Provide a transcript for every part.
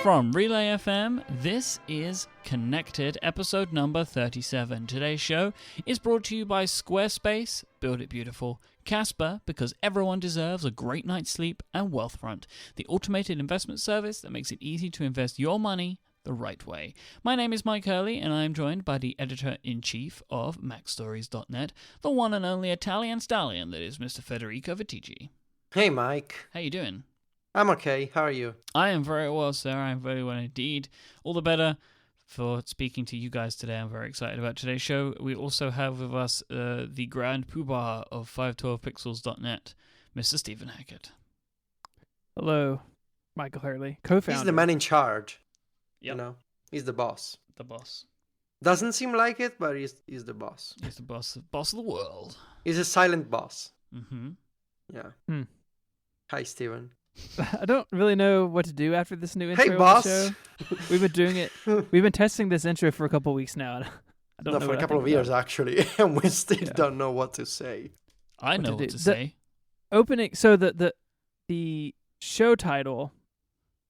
From Relay FM, this is Connected, episode number 37. Today's show is brought to you by Squarespace, Build It Beautiful, Casper, because everyone deserves a great night's sleep, and Wealthfront, the automated investment service that makes it easy to invest your money the right way. My name is Myke and I am joined by the editor-in-chief of MacStories.net, the one and only Italian stallion that is Mr. Federico Vittici. Hey, Myke. How you doing? I'm okay. How are you? I am very well, sir. I am very well indeed. All the better for speaking to you guys today. I'm very excited about today's show. We also have with us the grand poobah of 512pixels.net, Mr. Stephen Hackett. Hello, Michael Hurley, co-founder. He's the man in charge. Yep. You know, he's the boss. The boss. Doesn't seem like it, but he's the boss. He's the boss of the world. He's a silent boss. Mm-hmm. Yeah. Hi, Stephen. I don't really know what to do after this new intro. Hey, boss. Of the show. We've been doing it. We've been testing this intro for a couple of weeks now. And I don't know for a couple of years, actually. And we still don't know what to say. I know what to say. Opening. So the show title,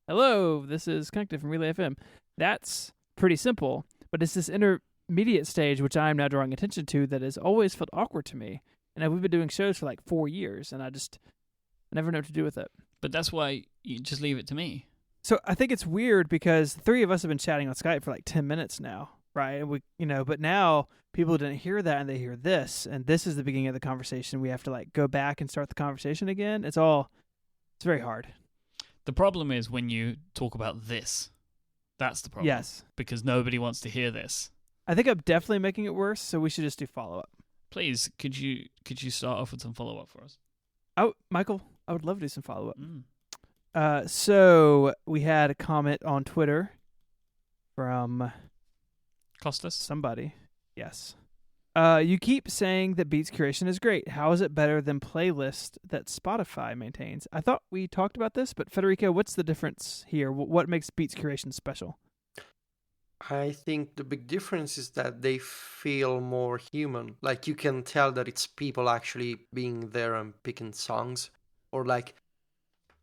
hello, this is Connected from Relay FM. That's pretty simple. But it's this intermediate stage, which I am now drawing attention to, that has always felt awkward to me. And we've been doing shows for like 4 years, and I never know what to do with it. But that's why you just leave it to me. So I think it's weird because the three of us have been chatting on Skype for like 10 minutes now, right? And but now people didn't hear that and they hear this, and this is the beginning of the conversation. We have to like go back and start the conversation again. It's very hard. The problem is when you talk about this. That's the problem. Yes. Because nobody wants to hear this. I think I'm definitely making it worse, so we should just do follow-up. Please, could you start off with some follow-up for us? Oh, Michael, I would love to do some follow-up. So we had a comment on Twitter from Costas? Somebody. Yes. You keep saying that Beats curation is great. How is it better than playlist that Spotify maintains? I thought we talked about this, but Federico, what's the difference here? What makes Beats curation special? I think the big difference is that they feel more human. Like, you can tell that it's people actually being there and picking songs. Or, like,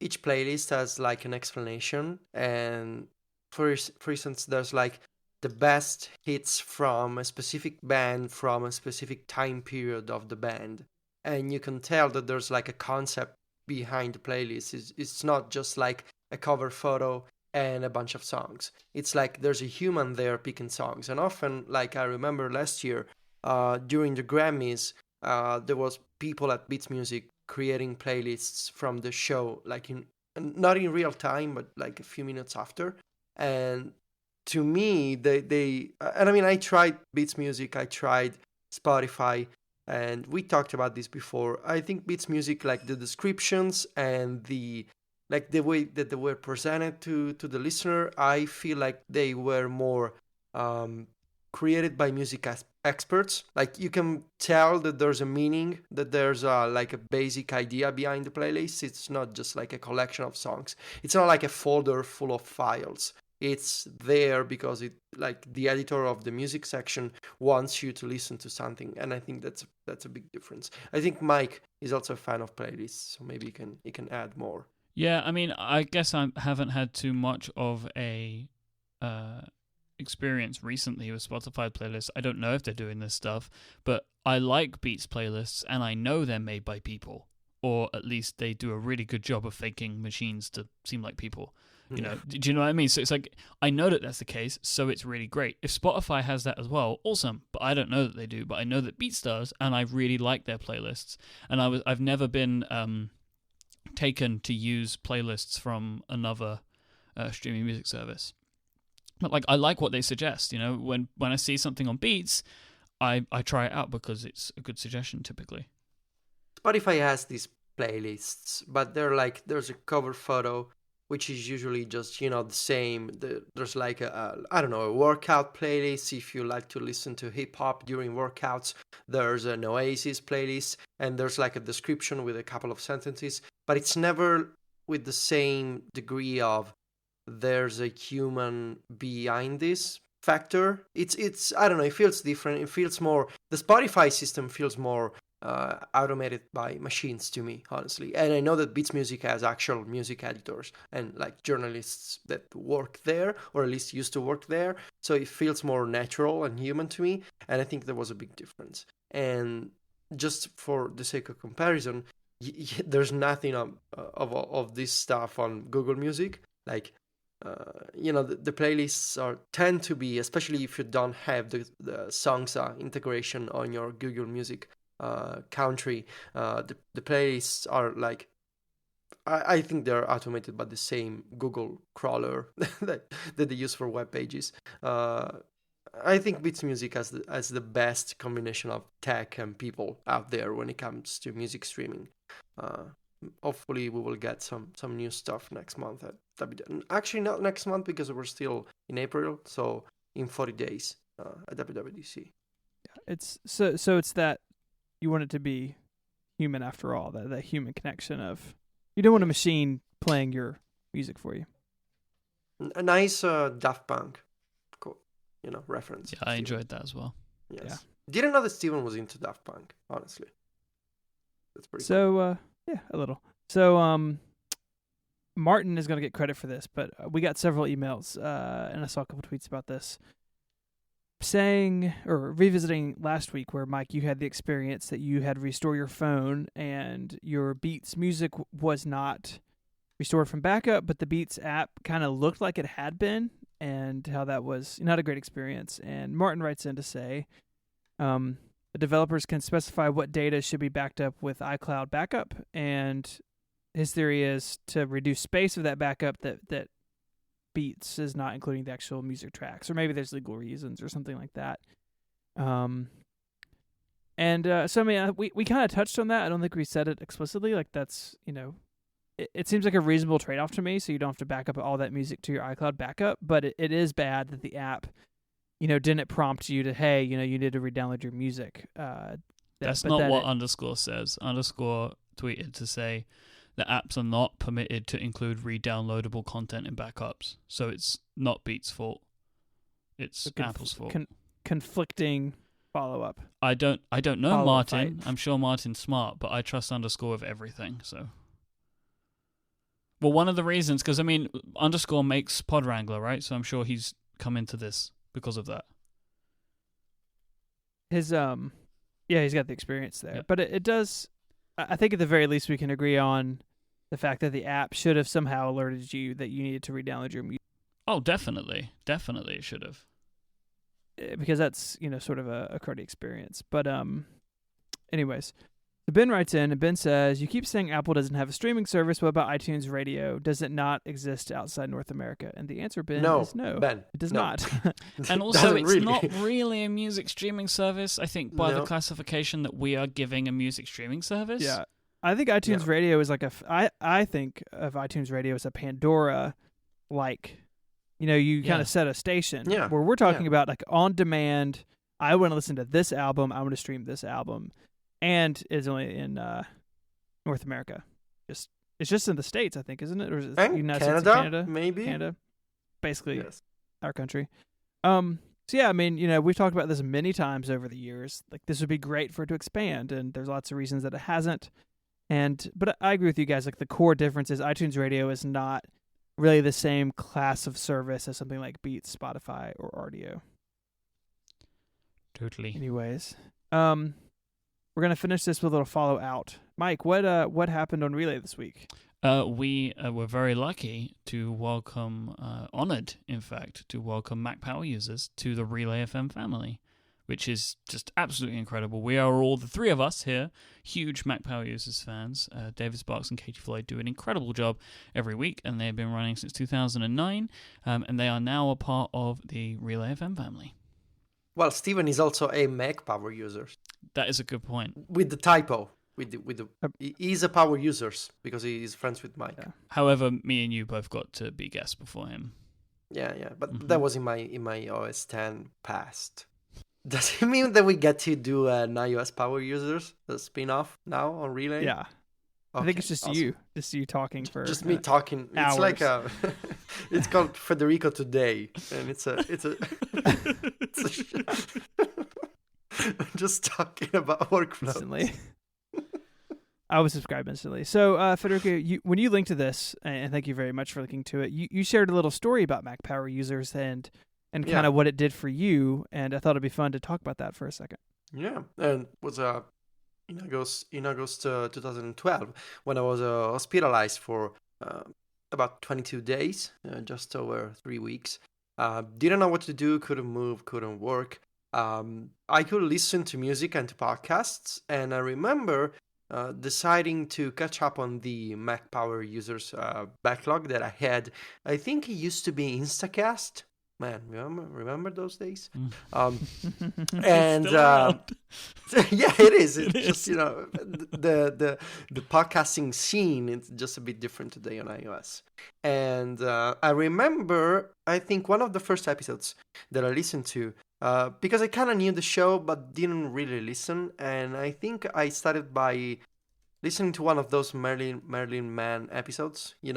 each playlist has, like, an explanation. And, for instance, there's, like, the best hits from a specific band from a specific time period of the band. And you can tell that there's, like, a concept behind the playlist. It's not just, like, a cover photo and a bunch of songs. It's like there's a human there picking songs. And often, like I remember last year, during the Grammys, there was people at Beats Music creating playlists from the show, like not in real time, but like a few minutes after. And to me, I tried Beats Music, I tried Spotify, and we talked about this before. I think Beats Music, like the descriptions and the way that they were presented to the listener, I feel like they were more created by music experts. Like, you can tell that there's a meaning, that there's like a basic idea behind the playlist. It's not just like a collection of songs. It's not like a folder full of files. It's there because the editor of the music section wants you to listen to something, and I think that's a big difference. I think Myke is also a fan of playlists, so maybe he can add more. Yeah, I mean, I guess I haven't had too much of a experience recently with Spotify playlists. I don't know if they're doing this stuff, but I like Beats playlists, and I know they're made by people, or at least they do a really good job of faking machines to seem like people. You know, do you know what I mean? So it's like, I know that that's the case, so it's really great. If Spotify has that as well, awesome. But I don't know that they do, but I know that Beats does, and I really like their playlists. And I've never been taken to use playlists from another streaming music service. But like, I like what they suggest. You know, when I see something on Beats, I try it out because it's a good suggestion typically. Spotify has these playlists, but they're like, there's a cover photo, which is usually just, the same. There's like a workout playlist if you like to listen to hip hop during workouts. There's an Oasis playlist, and there's like a description with a couple of sentences, but it's never with the same degree of there's a human behind this factor. It's I don't know, it feels different. It feels more, the Spotify system feels more automated by machines to me, honestly. And I know that Beats Music has actual music editors and like journalists that work there, or at least used to work there. So it feels more natural and human to me. And I think there was a big difference. And just for the sake of comparison, there's nothing of this stuff on Google Music. Like, the playlists tend to be, especially if you don't have the songs integration on your Google Music country, the playlists are like, I think they're automated by the same Google crawler that they use for web pages. I think Beats Music has the best combination of tech and people out there when it comes to music streaming. Hopefully we will get some new stuff next month at actually not next month, because we're still in April, so in 40 days at WWDC. It's so it's that you want it to be human after all, that human connection of, you don't want a machine playing your music for you. A nice Daft Punk reference. Yeah, I enjoyed that as well. Yes. Yeah. Didn't know that Steven was into Daft Punk, honestly. That's pretty cool. So yeah, a little. So Martin is going to get credit for this, but we got several emails, and I saw a couple tweets about this, saying, or revisiting last week where, Myke, you had the experience that you had to restore your phone and your Beats music was not restored from backup, but the Beats app kind of looked like it had been, and how that was not a great experience. And Martin writes in to say, the developers can specify what data should be backed up with iCloud backup, and his theory is to reduce space of that backup that Beats is not including the actual music tracks, or maybe there's legal reasons or something like that. So I mean, we kind of touched on that. I don't think we said it explicitly. Like, that's, it seems like a reasonable trade-off to me, so you don't have to back up all that music to your iCloud backup, but it is bad that the app, didn't prompt you to, hey, you need to re-download your music. That's not what Underscore says. Underscore tweeted to say the apps are not permitted to include re-downloadable content in backups. So it's not Beats' fault. It's Apple's fault. Conflicting follow-up. I don't know Follow-up Martin. fight. I'm sure Martin's smart, but I trust Underscore with everything, so. Well, one of the reasons, because, I mean, Underscore makes Pod Wrangler, right? So I'm sure he's come into this because of that. His, yeah, he's got the experience there. Yeah. But it does, I think at the very least we can agree on the fact that the app should have somehow alerted you that you needed to re-download your music. Oh, definitely. Definitely it should have. Because that's, sort of a cruddy experience. But, anyways. So Ben writes in, and Ben says, you keep saying Apple doesn't have a streaming service. What about iTunes Radio? Does it not exist outside North America? And the answer, Ben, is no. Ben, it does no. not. And also, it's really. not really a music streaming service, I think, by the classification that we are giving a music streaming service. Yeah. I think iTunes Radio is like I think of iTunes Radio as a Pandora, like, you kind of set a station where we're talking about like on demand. I want to listen to this album. I want to stream this album. And it's only in North America. It's just in the States, I think, isn't it? Or is it United States and Canada? Maybe. Canada. Basically, Yes. our country. So yeah, I mean, we've talked about this many times over the years. Like, this would be great for it to expand, and there's lots of reasons that it hasn't. But I agree with you guys. Like, the core difference is iTunes Radio is not really the same class of service as something like Beats, Spotify, or Rdio. Totally. Anyways, we're going to finish this with a little follow out. Myke, what happened on Relay this week? We were very lucky to welcome, honored, in fact, to welcome Mac Power users to the Relay FM family, which is just absolutely incredible. We are all, the three of us here, huge Mac Power users fans. David Sparks and Katie Floyd do an incredible job every week, and they've been running since 2009, and they are now a part of the Relay FM family. Well, Steven is also a Mac Power user. That is a good point. With the typo. He's a power user because he is friends with Myke. Yeah. However, me and you both got to be guests before him. Yeah, but that was in my OS 10 past. Does it mean that we get to do an iOS Power Users spin-off now on Relay? Yeah. I think it's just awesome. just you talking for just me talking. hours. It's like it's called Federico Today, and it's a just talking about workflows. Instantly. I would subscribe instantly. So, Federico, when you linked to this, and thank you very much for linking to it, you shared a little story about Mac Power users and kind of what it did for you, and I thought it'd be fun to talk about that for a second. Yeah, and it was in August 2012 when I was hospitalized for about 22 days, just over 3 weeks. Didn't know what to do, couldn't move, couldn't work. I could listen to music and to podcasts, and I remember deciding to catch up on the Mac Power users backlog that I had. I think it used to be Instacast. Man, remember those days? And yeah, it is. It's just the podcasting scene. It's just a bit different today on iOS. And I remember, I think one of the first episodes that I listened to, because I kind of knew the show but didn't really listen. And I think I started by listening to one of those Merlin Man episodes. It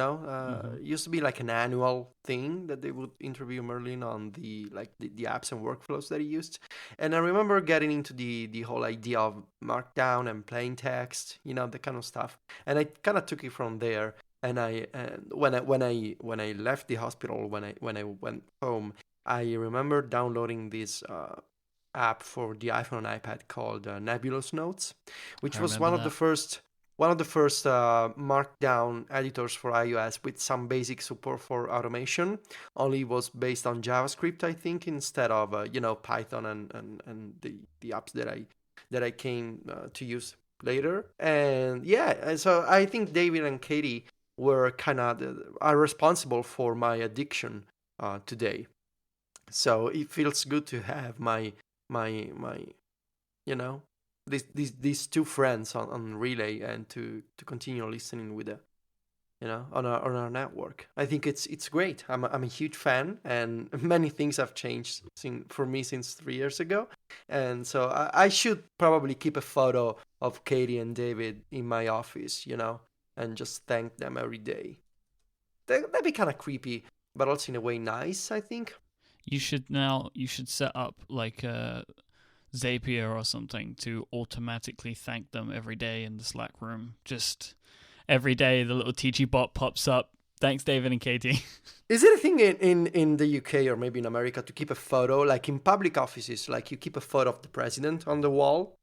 used to be like an annual thing that they would interview Merlin on the apps and workflows that he used. And I remember getting into the whole idea of Markdown and plain text, that kind of stuff. And I kind of took it from there. And when I left the hospital, when I went home, I remember downloading this app for the iPhone and iPad called Nebulous Notes, which was one of the first Markdown editors for iOS with some basic support for automation. Only was based on JavaScript, I think, instead of Python and the apps that I came to use later. And yeah, so I think David and Katie were are responsible for my addiction today. So it feels good to have my these two friends on Relay and to continue listening with on our network. I think it's great. I'm a huge fan, and many things have changed for me since 3 years ago. And so I should probably keep a photo of Katie and David in my office, and just thank them every day. That'd be kind of creepy, but also in a way nice, I think. You should set up like a Zapier or something to automatically thank them every day in the Slack room. Just every day the little teachy bot pops up. Thanks, David and Katie. Is it a thing in the UK or maybe in America to keep a photo, like in public offices, like you keep a photo of the president on the wall?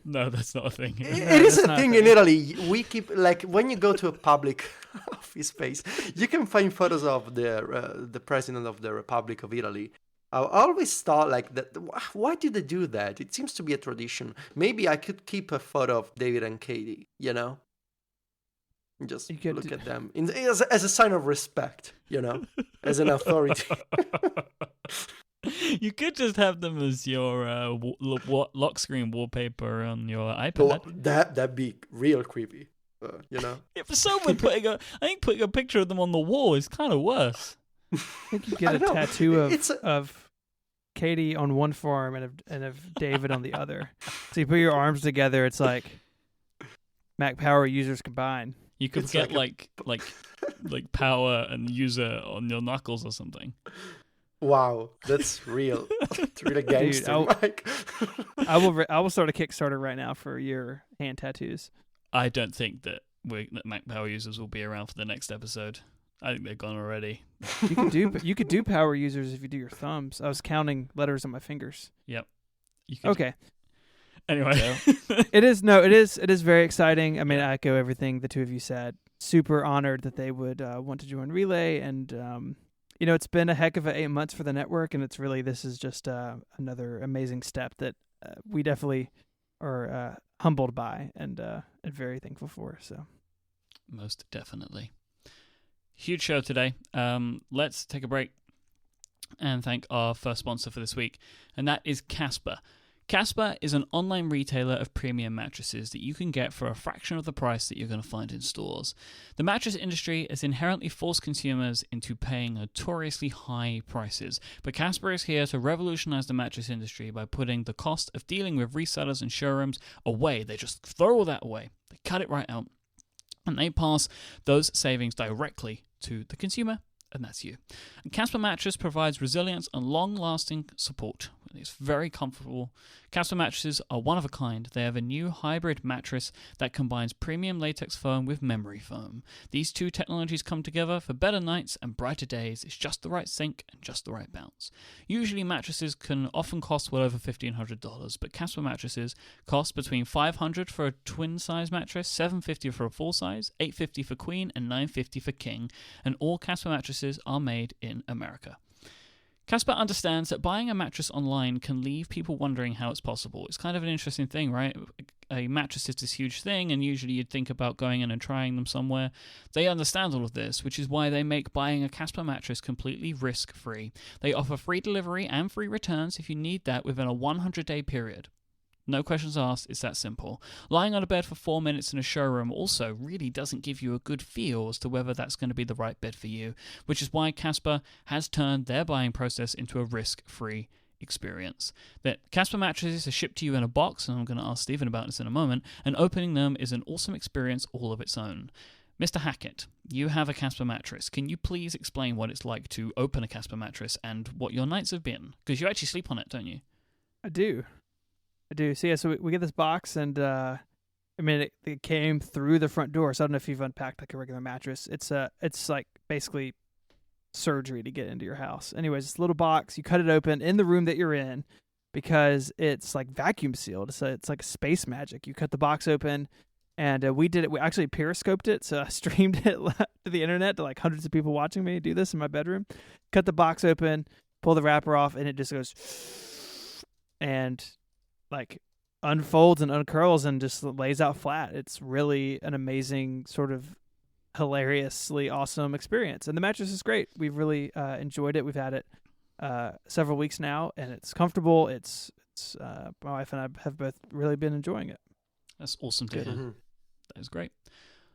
No, that's not a thing. It is a thing in Italy. We keep, like, when you go to a public office space, you can find photos of the president of the Republic of Italy. I always thought like that. Why do they do that? It seems to be a tradition. Maybe I could keep a photo of David and Katie. Just look at them as a sign of respect. As an authority. You could just have them as your lock screen wallpaper on your iPad. No, that'd be real creepy. Yeah, for someone putting a picture of them on the wall is kind of worse. I think you get a tattoo of Katie on one forearm and of David on the other. So you put your arms together, it's like Mac Power users combined. You could get like power and user on your knuckles or something. Wow, that's real. It's really gangster, Myke. I will start a Kickstarter right now for your hand tattoos. I don't think that Mac Power users will be around for the next episode. I think they're gone already. You could do power users if you do your thumbs. I was counting letters on my fingers. Yep. Okay. Anyway, it is very exciting. I mean, I echo everything the two of you said. Super honored that they would want to join Relay, and it's been a heck of 8 months for the network, and this is just another amazing step that we definitely are humbled by and very thankful for. So, most definitely. Huge show today. Let's take a break and thank our first sponsor for this week, and that is Casper. Casper is an online retailer of premium mattresses that you can get for a fraction of the price that you're going to find in stores. The mattress industry has inherently forced consumers into paying notoriously high prices, but Casper is here to revolutionize the mattress industry by putting the cost of dealing with resellers and showrooms away. They just throw all that away. They cut it right out, and they pass those savings directly to the consumer, and that's you. And Casper Mattress provides resilience and long-lasting support It's very comfortable. Casper mattresses are one of a kind. They have a new hybrid mattress that combines premium latex foam with memory foam. These two technologies come together for better nights and brighter days. It's just the right sink and just the right bounce. Usually mattresses can often cost well over $1,500, but Casper mattresses cost between $500 for a twin size mattress, $750 for a full size, $850 for queen, and $950 for king. And all Casper mattresses are made in America. Casper understands that buying a mattress online can leave people wondering how it's possible. It's kind of an interesting thing, right? A mattress is this huge thing, and usually you'd think about going in and trying them somewhere. They understand all of this, which is why they make buying a Casper mattress completely risk-free. They offer free delivery and free returns if you need that within a 100-day period. No questions asked, it's that simple. Lying on a bed for 4 minutes in a showroom also really doesn't give you a good feel as to whether that's going to be the right bed for you, which is why Casper has turned their buying process into a risk-free experience. That Casper mattresses are shipped to you in a box, and I'm going to ask Stephen about this in a moment, and opening them is an awesome experience all of its own. Mr. Hackett, you have a Casper mattress. Can you please explain what it's like to open a Casper mattress and what your nights have been? Because you actually sleep on it, don't you? I do. So yeah, so we get this box, and it came through the front door. So I don't know if you've unpacked like a regular mattress. It's like basically surgery to get into your house. Anyways, this little box, you cut it open in the room that you're in because it's like vacuum sealed. So it's like space magic. You cut the box open, and we did it. We actually periscoped it, so I streamed it to the internet to like hundreds of people watching me do this in my bedroom. Cut the box open, pull the wrapper off, and it just goes and like unfolds and uncurls and just lays out flat. It's really an amazing, sort of hilariously awesome experience. And the mattress is great. We've really enjoyed it. We've had it several weeks now, and it's comfortable. It's my wife and I have both really been enjoying it. That's awesome to Good. hear. Mm-hmm. That is great.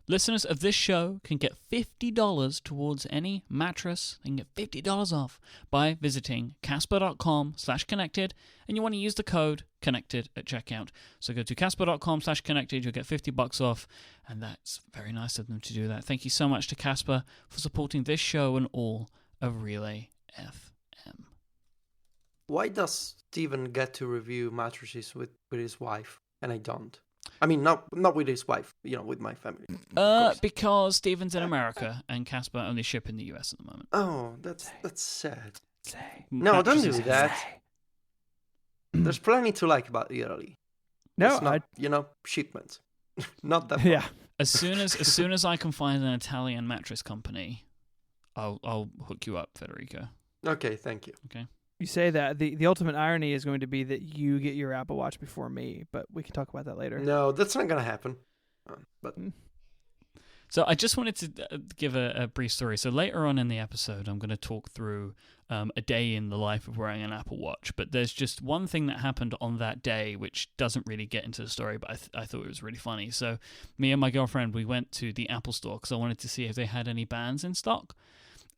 Listeners of this show can get $50 towards any mattress. They can get $50 off by visiting casper.com/connected, and you want to use the code connected at checkout. So go to casper.com/connected, you'll get $50 off, and that's very nice of them to do that. Thank you so much to Casper for supporting this show and all of Relay FM. Why does Steven get to review mattresses with his wife and I don't? I mean, not with his wife, with my family. Because Steven's in America and Casper only ship in the US at the moment. Oh, that's sad. Say. No, don't do Mattresses- that. There's plenty to like about Italy. No, It's not, shipments. Not that. yeah. As soon as I can find an Italian mattress company, I'll hook you up, Federico. Okay, thank you. You say that. The ultimate irony is going to be that you get your Apple Watch before me, but we can talk about that later. No, that's not gonna happen. But So I just wanted to give a brief story. So later on in the episode, I'm going to talk through a day in the life of wearing an Apple Watch. But there's just one thing that happened on that day which doesn't really get into the story, but I thought it was really funny. So me and my girlfriend, we went to the Apple store because I wanted to see if they had any bands in stock.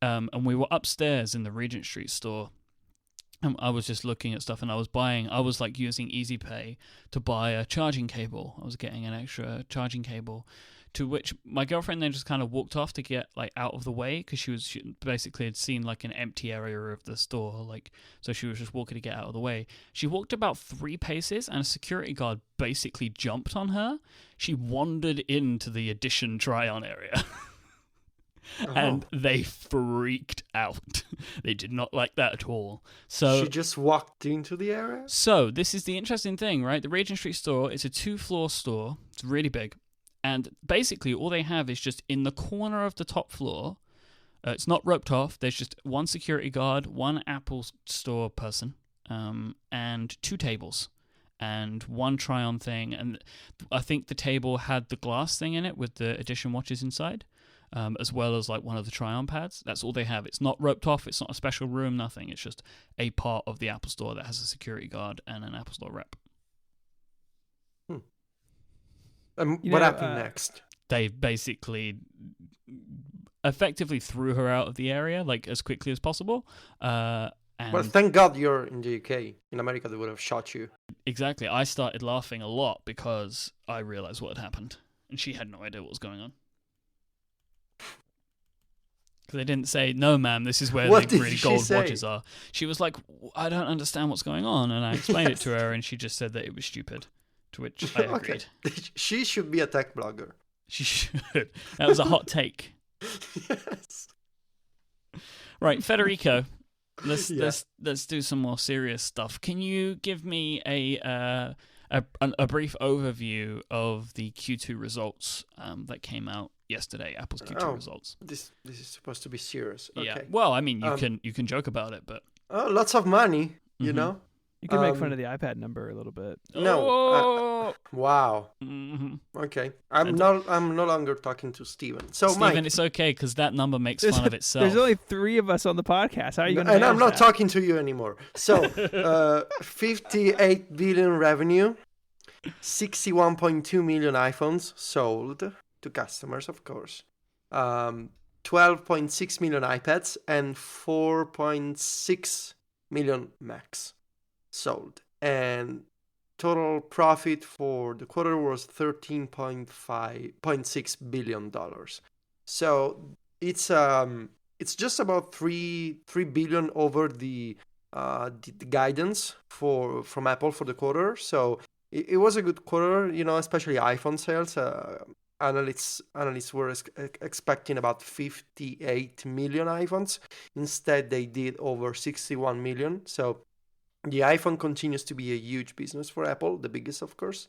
And we were upstairs in the Regent Street store. And I was just looking at stuff, and I was like using Easy Pay to buy a charging cable. I was getting an extra charging cable, to which my girlfriend then just kind of walked off to get like out of the way because she basically had seen like an empty area of the store, so she was just walking to get out of the way. She walked about 3 paces, and a security guard basically jumped on her. She wandered into the Edition try-on area. And they freaked out. They did not like that at all. So she just walked into the area? So this is the interesting thing, right? The Regent Street store, it's a 2-floor store. It's really big. And basically all they have is just in the corner of the top floor. It's not roped off. There's just one security guard, one Apple store person, and 2 tables. And one try-on thing. And I think the table had the glass thing in it with the Edition watches inside. As well as like one of the try-on pads. That's all they have. It's not roped off. It's not a special room, nothing. It's just a part of the Apple Store that has a security guard and an Apple Store rep. What happened next? They basically effectively threw her out of the area like as quickly as possible. And well, thank God you're in the UK. In America, they would have shot you. Exactly. I started laughing a lot because I realized what had happened. And she had no idea what was going on. Because they didn't say, no, ma'am, this is where What the did really she gold say? watches are. She was like, I don't understand what's going on. And I explained it to her, and she just said that it was stupid, to which I agreed. Okay. She should be a tech blogger. She should. That was a hot take. Yes. Right, Federico, let's Yeah. let's do some more serious stuff. Can you give me a brief overview of the Q2 results that came out yesterday? Apple's Q2 results. This is supposed to be serious. Okay. Yeah. Well, I mean, you can joke about it, but Lots of money, you Mhm. know. You can make fun of the iPad number a little bit. No. Oh! Wow. Mhm. Okay. I'm no longer talking to Steven. So Steven, Mike, it's okay because that number makes fun of itself. There's only 3 of us on the podcast. How are you going to? and I'm not talking to you anymore. So, 58 billion revenue, 61.2 million iPhones sold to customers, of course. 12.6 million iPads and 4.6 million Macs sold. And total profit for the quarter was $13.6 billion. So it's just about 3 billion over the guidance from Apple for the quarter. So it was a good quarter, you know, especially iPhone sales. Analysts were expecting about 58 million iPhones. Instead, they did over 61 million. So the iPhone continues to be a huge business for Apple, the biggest, of course.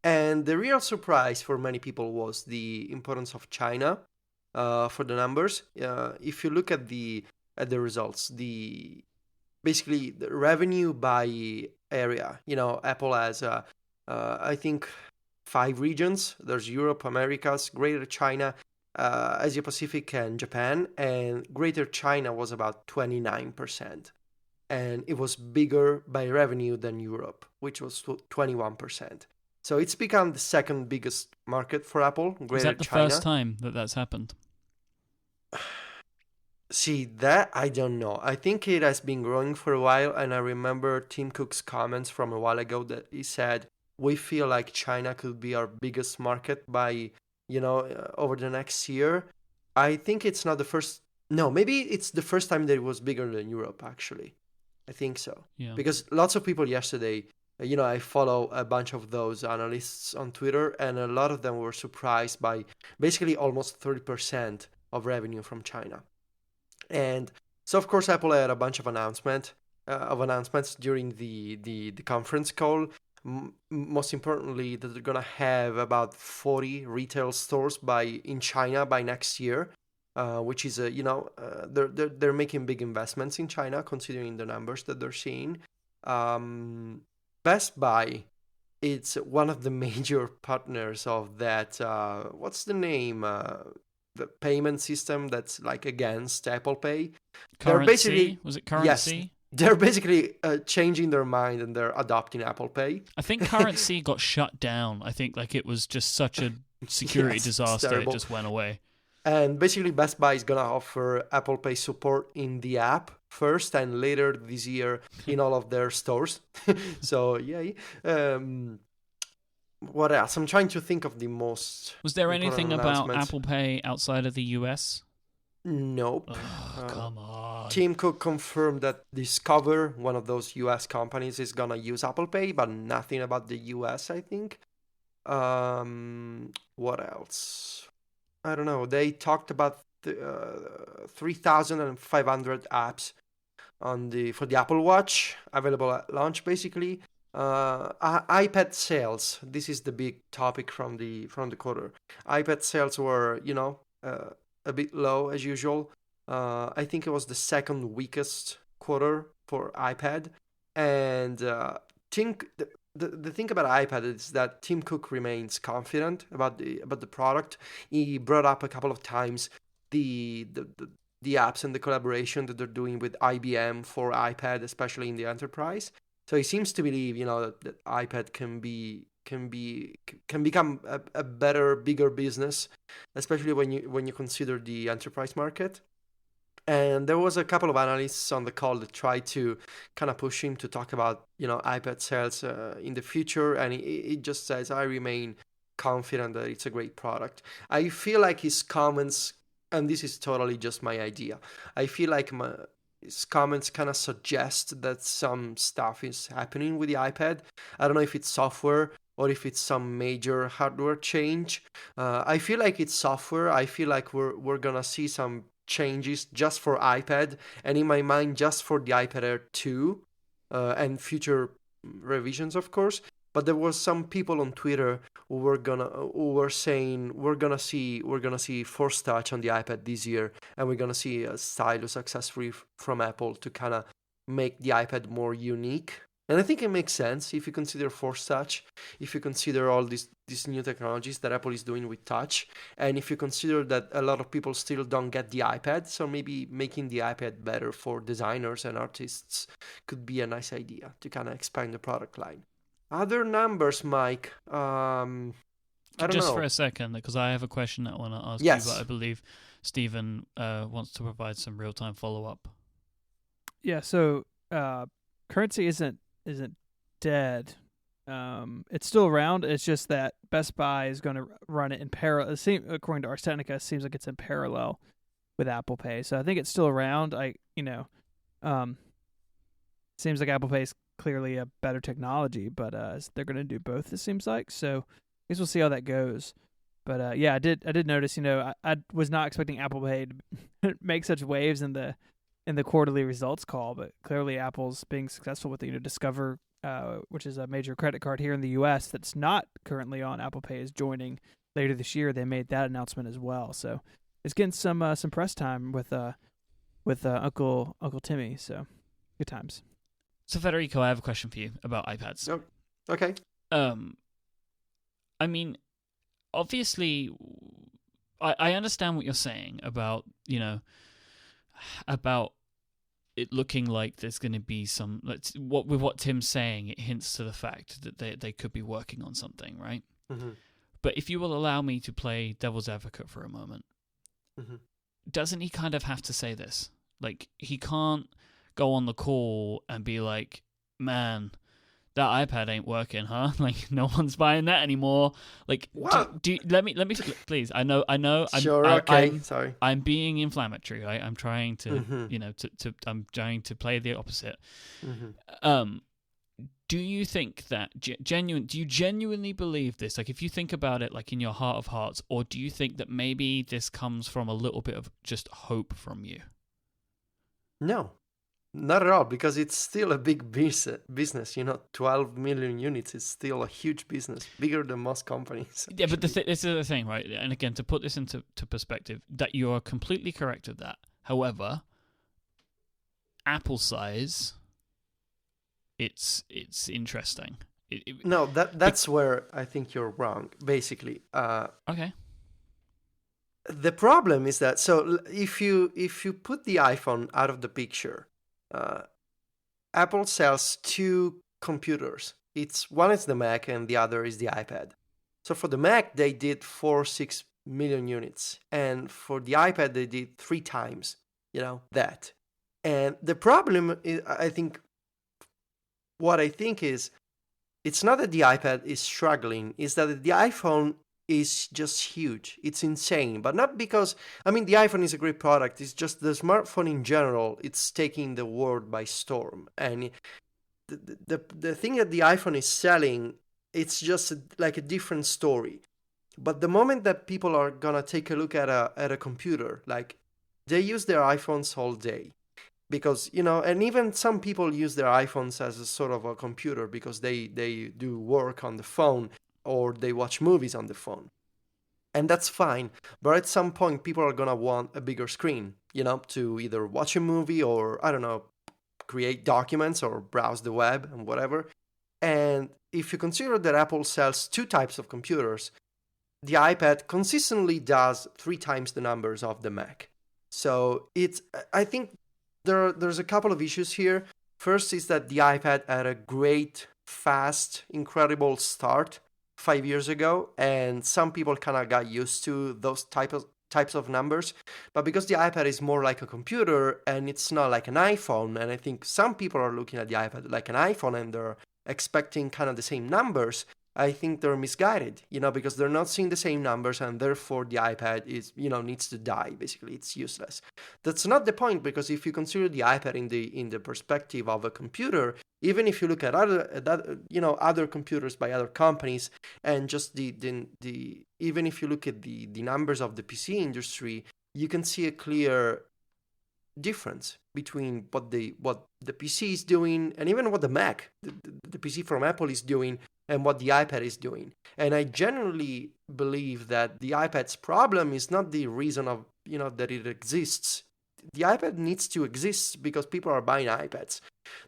And the real surprise for many people was the importance of China for the numbers. If you look at the results, basically the revenue by area. You know, Apple has I think 5 regions. There's Europe, Americas, Greater China, Asia Pacific, and Japan. And Greater China was about 29%. And it was bigger by revenue than Europe, which was 21%. So it's become the second biggest market for Apple, Greater China. Is that the first time that that's happened? See, that I don't know. I think it has been growing for a while, and I remember Tim Cook's comments from a while ago that he said, we feel like China could be our biggest market by, over the next year. I think it's not the first... No, maybe it's the first time that it was bigger than Europe, actually. I think so. Yeah. Because lots of people yesterday, I follow a bunch of those analysts on Twitter, and a lot of them were surprised by basically almost 30% of revenue from China. And so, of course, Apple had a bunch of announcements during the conference call. Most importantly, that they're gonna have about 40 retail stores in China by next year. Which is they're making big investments in China considering the numbers that they're seeing. Best Buy, it's one of the major partners of that. What's the name? The payment system that's like against Apple Pay. Currency? Was it Currency? Yes, they're basically changing their mind and they're adopting Apple Pay. I think Currency got shut down. I think like it was just such a security disaster. It just went away. And basically, Best Buy is going to offer Apple Pay support in the app first and later this year in all of their stores. So, yay. What else? I'm trying to think of the most... Was there anything about Apple Pay outside of the US? Nope. Oh, come on. Tim Cook confirmed that Discover, one of those US companies, is going to use Apple Pay, but nothing about the US, I think. What else? I don't know. They talked about 3,500 apps for the Apple Watch available at launch. Basically, iPad sales. This is the big topic from the quarter. iPad sales were a bit low as usual. I think it was the second weakest quarter for iPad, and The thing about iPad is that Tim Cook remains confident about the product. He brought up a couple of times the apps and the collaboration that they're doing with IBM for iPad, especially in the enterprise. So he seems to believe, that iPad can become a better, bigger business, especially when you consider the enterprise market. And there was a couple of analysts on the call that tried to kind of push him to talk about, iPad sales in the future. And he just says, I remain confident that it's a great product. I feel like his comments and this is totally just my idea. I feel like his comments kind of suggest that some stuff is happening with the iPad. I don't know if it's software or if it's some major hardware change. I feel like it's software. I feel like we're gonna see some changes just for iPad, and in my mind, just for the iPad Air 2 and future revisions, of course. But there was some people on Twitter who were saying we're gonna see Force Touch on the iPad this year, and we're gonna see a stylus accessory from Apple to kind of make the iPad more unique. And I think it makes sense if you consider Force Touch, if you consider all these new technologies that Apple is doing with Touch, and if you consider that a lot of people still don't get the iPad, so maybe making the iPad better for designers and artists could be a nice idea to kind of expand the product line. Other numbers, Myke. I don't Just know. for a second, because I have a question that I want to ask Yes. you, but I believe Stephen wants to provide some real-time follow-up. Yeah, so currency isn't dead. It's still around. It's just that Best Buy is going to run it in parallel. According to Ars Technica, it seems like it's in parallel with Apple Pay. So I think it's still around. Seems like Apple Pay is clearly a better technology, but they're going to do both. It seems like. So I guess we'll see how that goes. But yeah, I did notice. I was not expecting Apple Pay to make such waves in the quarterly results call, but clearly Apple's being successful with Discover, which is a major credit card here in the U.S. that's not currently on Apple Pay, is joining later this year. They made that announcement as well, so it's getting some press time with Uncle Timmy. So good times. So Federico, I have a question for you about iPads. Oh, okay. I mean, obviously, I understand what you're saying about about it looking like there's going to be some. What Tim's saying, it hints to the fact that they could be working on something, right? Mm-hmm. But if you will allow me to play devil's advocate for a moment, Mm-hmm. doesn't he kind of have to say this? Like, he can't go on the call and be like, man, that iPad ain't working, huh? Like, no one's buying that anymore. Like, What? let me please. I know. Sure. Okay. Sorry. I'm being inflammatory. Right? I'm trying to, Mm-hmm. I'm trying to play the opposite. Mm-hmm. Do you think that do you genuinely believe this? Like, if you think about it, like in your heart of hearts, or do you think that maybe this comes from a little bit of just hope from you? No, not at all, because it's still a big business. 12 million units is still a huge business, bigger than most companies. Yeah, but this is the thing, right? And again, to put this into perspective, that you are completely correct of that. However, Apple size, it's interesting. No, that's where I think you're wrong, basically. Okay. The problem is that, so if you put the iPhone out of the picture, Apple sells two computers. One is the Mac and the other is the iPad. So for the Mac, they did 6 million units, and for the iPad, they did 3 times, that. And the problem is, what I think is, it's not that the iPad is struggling, it's that the iPhone is just huge. It's insane, but not because, the iPhone is a great product. It's just the smartphone in general, it's taking the world by storm. And the thing that the iPhone is selling, it's just like a different story. But the moment that people are gonna take a look at a computer, like, they use their iPhones all day. Because, and even some people use their iPhones as a sort of a computer because they do work on the phone or they watch movies on the phone. And that's fine. But at some point, people are going to want a bigger screen, to either watch a movie or, I don't know, create documents or browse the web and whatever. And if you consider that Apple sells 2 types of computers, the iPad consistently does 3 times the numbers of the Mac. So I think there's a couple of issues here. First is that the iPad had a great, fast, incredible start 5 years ago, and some people kind of got used to those types of numbers. But because the iPad is more like a computer and it's not like an iPhone, and I think some people are looking at the iPad like an iPhone and they're expecting kind of the same numbers, I think they're misguided, because they're not seeing the same numbers, and therefore the iPad is, needs to die. Basically, it's useless. That's not the point, because if you consider the iPad in the perspective of a computer, even if you look at other computers by other companies, and just the even if you look at the numbers of the PC industry, you can see a clear difference between what the PC is doing, and even what the Mac, the PC from Apple is doing, and what the iPad is doing. And I generally believe that the iPad's problem is not the reason of that it exists. The iPad needs to exist because people are buying iPads.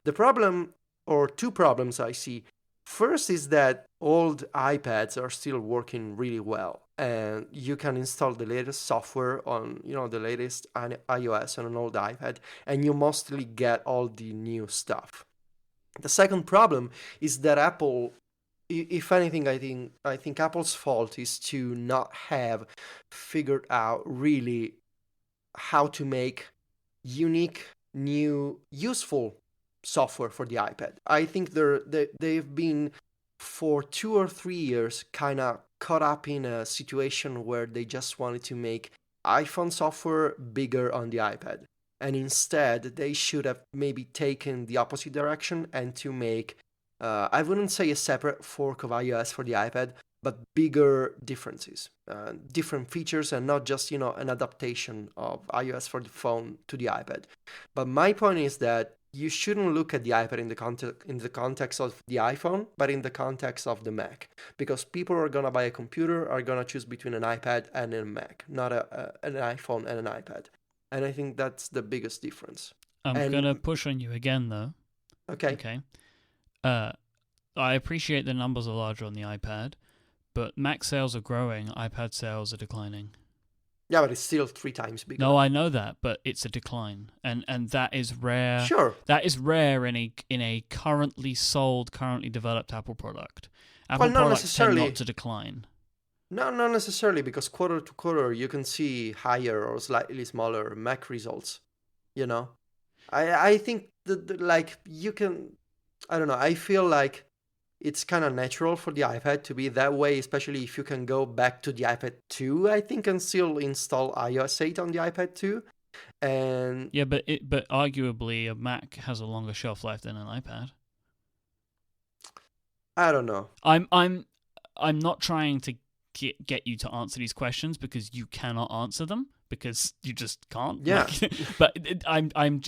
The problem, or two problems I see. First is that old iPads are still working really well, and you can install the latest software on the latest iOS on an old iPad, and you mostly get all the new stuff. The second problem is that Apple, if anything, I think Apple's fault is to not have figured out really how to make unique, new, useful software for the iPad. I think they've been for 2 or 3 years kind of caught up in a situation where they just wanted to make iPhone software bigger on the iPad. And instead, they should have maybe taken the opposite direction and to make, I wouldn't say a separate fork of iOS for the iPad, but bigger differences, different features, and not just an adaptation of iOS for the phone to the iPad. But my point is that you shouldn't look at the iPad in the context of the iPhone, but in the context of the Mac, because people are gonna buy a computer are gonna choose between an iPad and a Mac, not an iPhone and an iPad. And I think that's the biggest difference. I'm gonna push on you again, though. Okay. Okay. I appreciate the numbers are larger on the iPad, but Mac sales are growing, iPad sales are declining. Yeah, but it's still 3 times bigger. No, I know that, but it's a decline, and that is rare. Sure. That is rare in a currently developed Apple product. Apple Well, not products tend necessarily. not to decline. No, not necessarily, because quarter to quarter you can see higher or slightly smaller Mac results. I think that like you can. I don't know. I feel like it's kind of natural for the iPad to be that way, especially if you can go back to the iPad 2, I think, and still install iOS 8 on the iPad 2. And yeah, but arguably a Mac has a longer shelf life than an iPad. I don't know. I'm not trying to get you to answer these questions because you cannot answer them because you just can't. Yeah. But I'm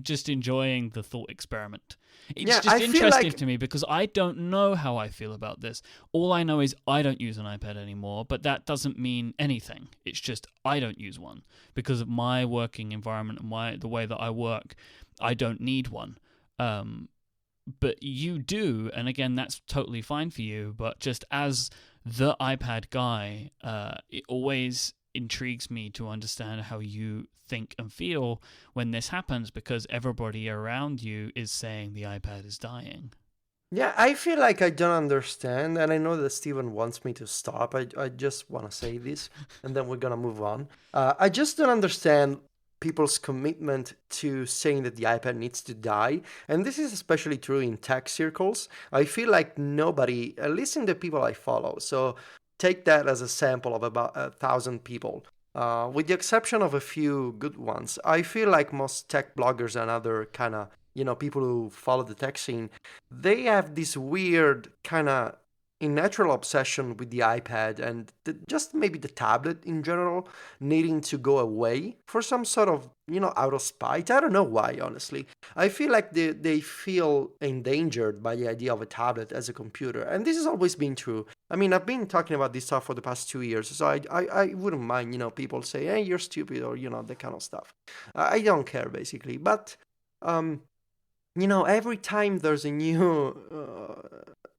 just enjoying the thought experiment. It's just I feel interesting like to me because I don't know how I feel about this. All I know is I don't use an iPad anymore, but that doesn't mean anything. It's just I don't use one because of my working environment and the way that I work. I don't need one. But you do, and again, that's totally fine for you. But just as the iPad guy, it always intrigues me to understand how you think and feel when this happens, because everybody around you is saying the iPad is dying. Yeah, I feel like I don't understand, and I know that Steven wants me to stop. I just want to say this, and then we're going to move on. I just don't understand people's commitment to saying that the iPad needs to die, and this is especially true in tech circles. I feel like nobody, at least in the people I follow, so take that as a sample of about 1,000 people. With the exception of a few good ones, I feel like most tech bloggers and other kind of, people who follow the tech scene, they have this weird kind of unnatural obsession with the iPad and just maybe the tablet in general needing to go away for some sort of, out of spite. I don't know why, honestly. I feel like they feel endangered by the idea of a tablet as a computer. And this has always been true. I mean, I've been talking about this stuff for the past 2 years, so I wouldn't mind, people say, hey, you're stupid, or, that kind of stuff. I don't care, basically. But, every time there's a new...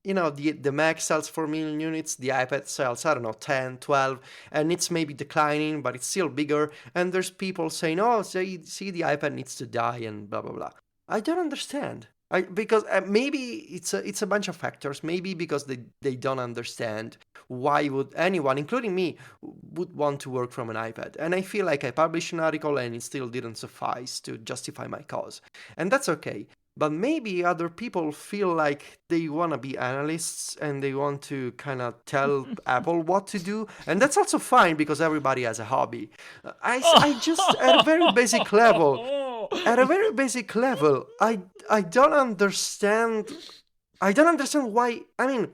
the Mac sells 4 million units, the iPad sells, 10, 12, and it's maybe declining, but it's still bigger. And there's people saying, oh, see, the iPad needs to die and blah, blah, blah. I don't understand. Because maybe it's a bunch of factors. Maybe because they don't understand why would anyone, including me, would want to work from an iPad. And I feel like I published an article and it still didn't suffice to justify my cause. And that's okay. But maybe other people feel like they want to be analysts and they want to kind of tell Apple what to do. And that's also fine because everybody has a hobby. I just, at a very basic level, I don't understand. I don't understand why. I mean,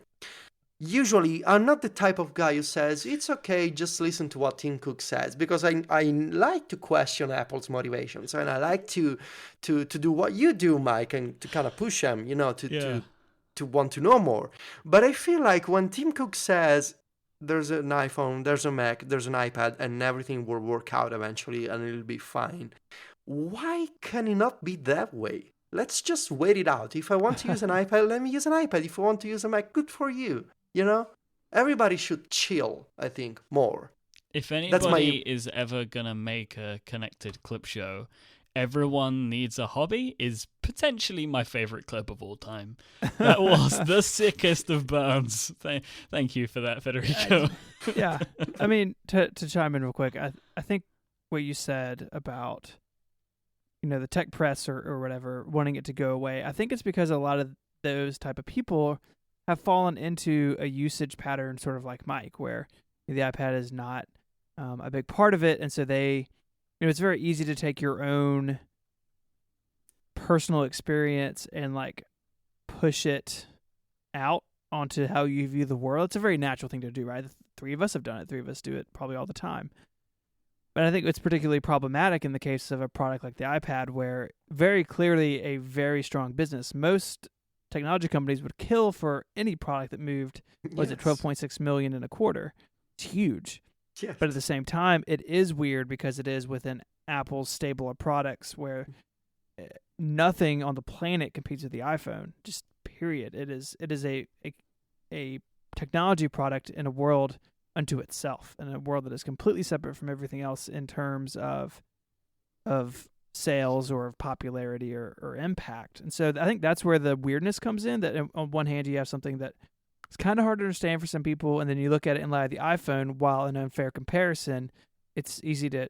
usually, I'm not the type of guy who says, it's okay, just listen to what Tim Cook says, because I like to question Apple's motivations, and I like to do what you do, Myke, and to kind of push them, to want to know more. But I feel like when Tim Cook says, there's an iPhone, there's a Mac, there's an iPad, and everything will work out eventually, and it'll be fine, why can it not be that way? Let's just wait it out. If I want to use an iPad, let me use an iPad. If I want to use a Mac, good for you. Everybody should chill, I think, more. If anybody is ever going to make a connected clip show, Everyone Needs a Hobby is potentially my favorite clip of all time. That was the sickest of burns. Thank you for that, Federico. Yeah. I mean, to chime in real quick, I think what you said about, the tech press or whatever, wanting it to go away, I think it's because a lot of those type of people have fallen into a usage pattern sort of like Myke, where the iPad is not a big part of it, and so it's very easy to take your own personal experience and like push it out onto how you view the world. It's a very natural thing to do, right? The three of us have done it. Three of us do it probably all the time. But I think it's particularly problematic in the case of a product like the iPad, where very clearly a very strong business. Most technology companies would kill for any product that moved, was it 12.6 million in a quarter? It's huge. Yes. But at the same time, it is weird because it is within Apple's stable of products where nothing on the planet competes with the iPhone. Just period. It is a technology product in a world unto itself, in a world that is completely separate from everything else in terms of sales or of popularity or impact. And so I think that's where the weirdness comes in, that on one hand you have something that it's kind of hard to understand for some people, and then you look at it in light of the iPhone, while an unfair comparison, it's easy to,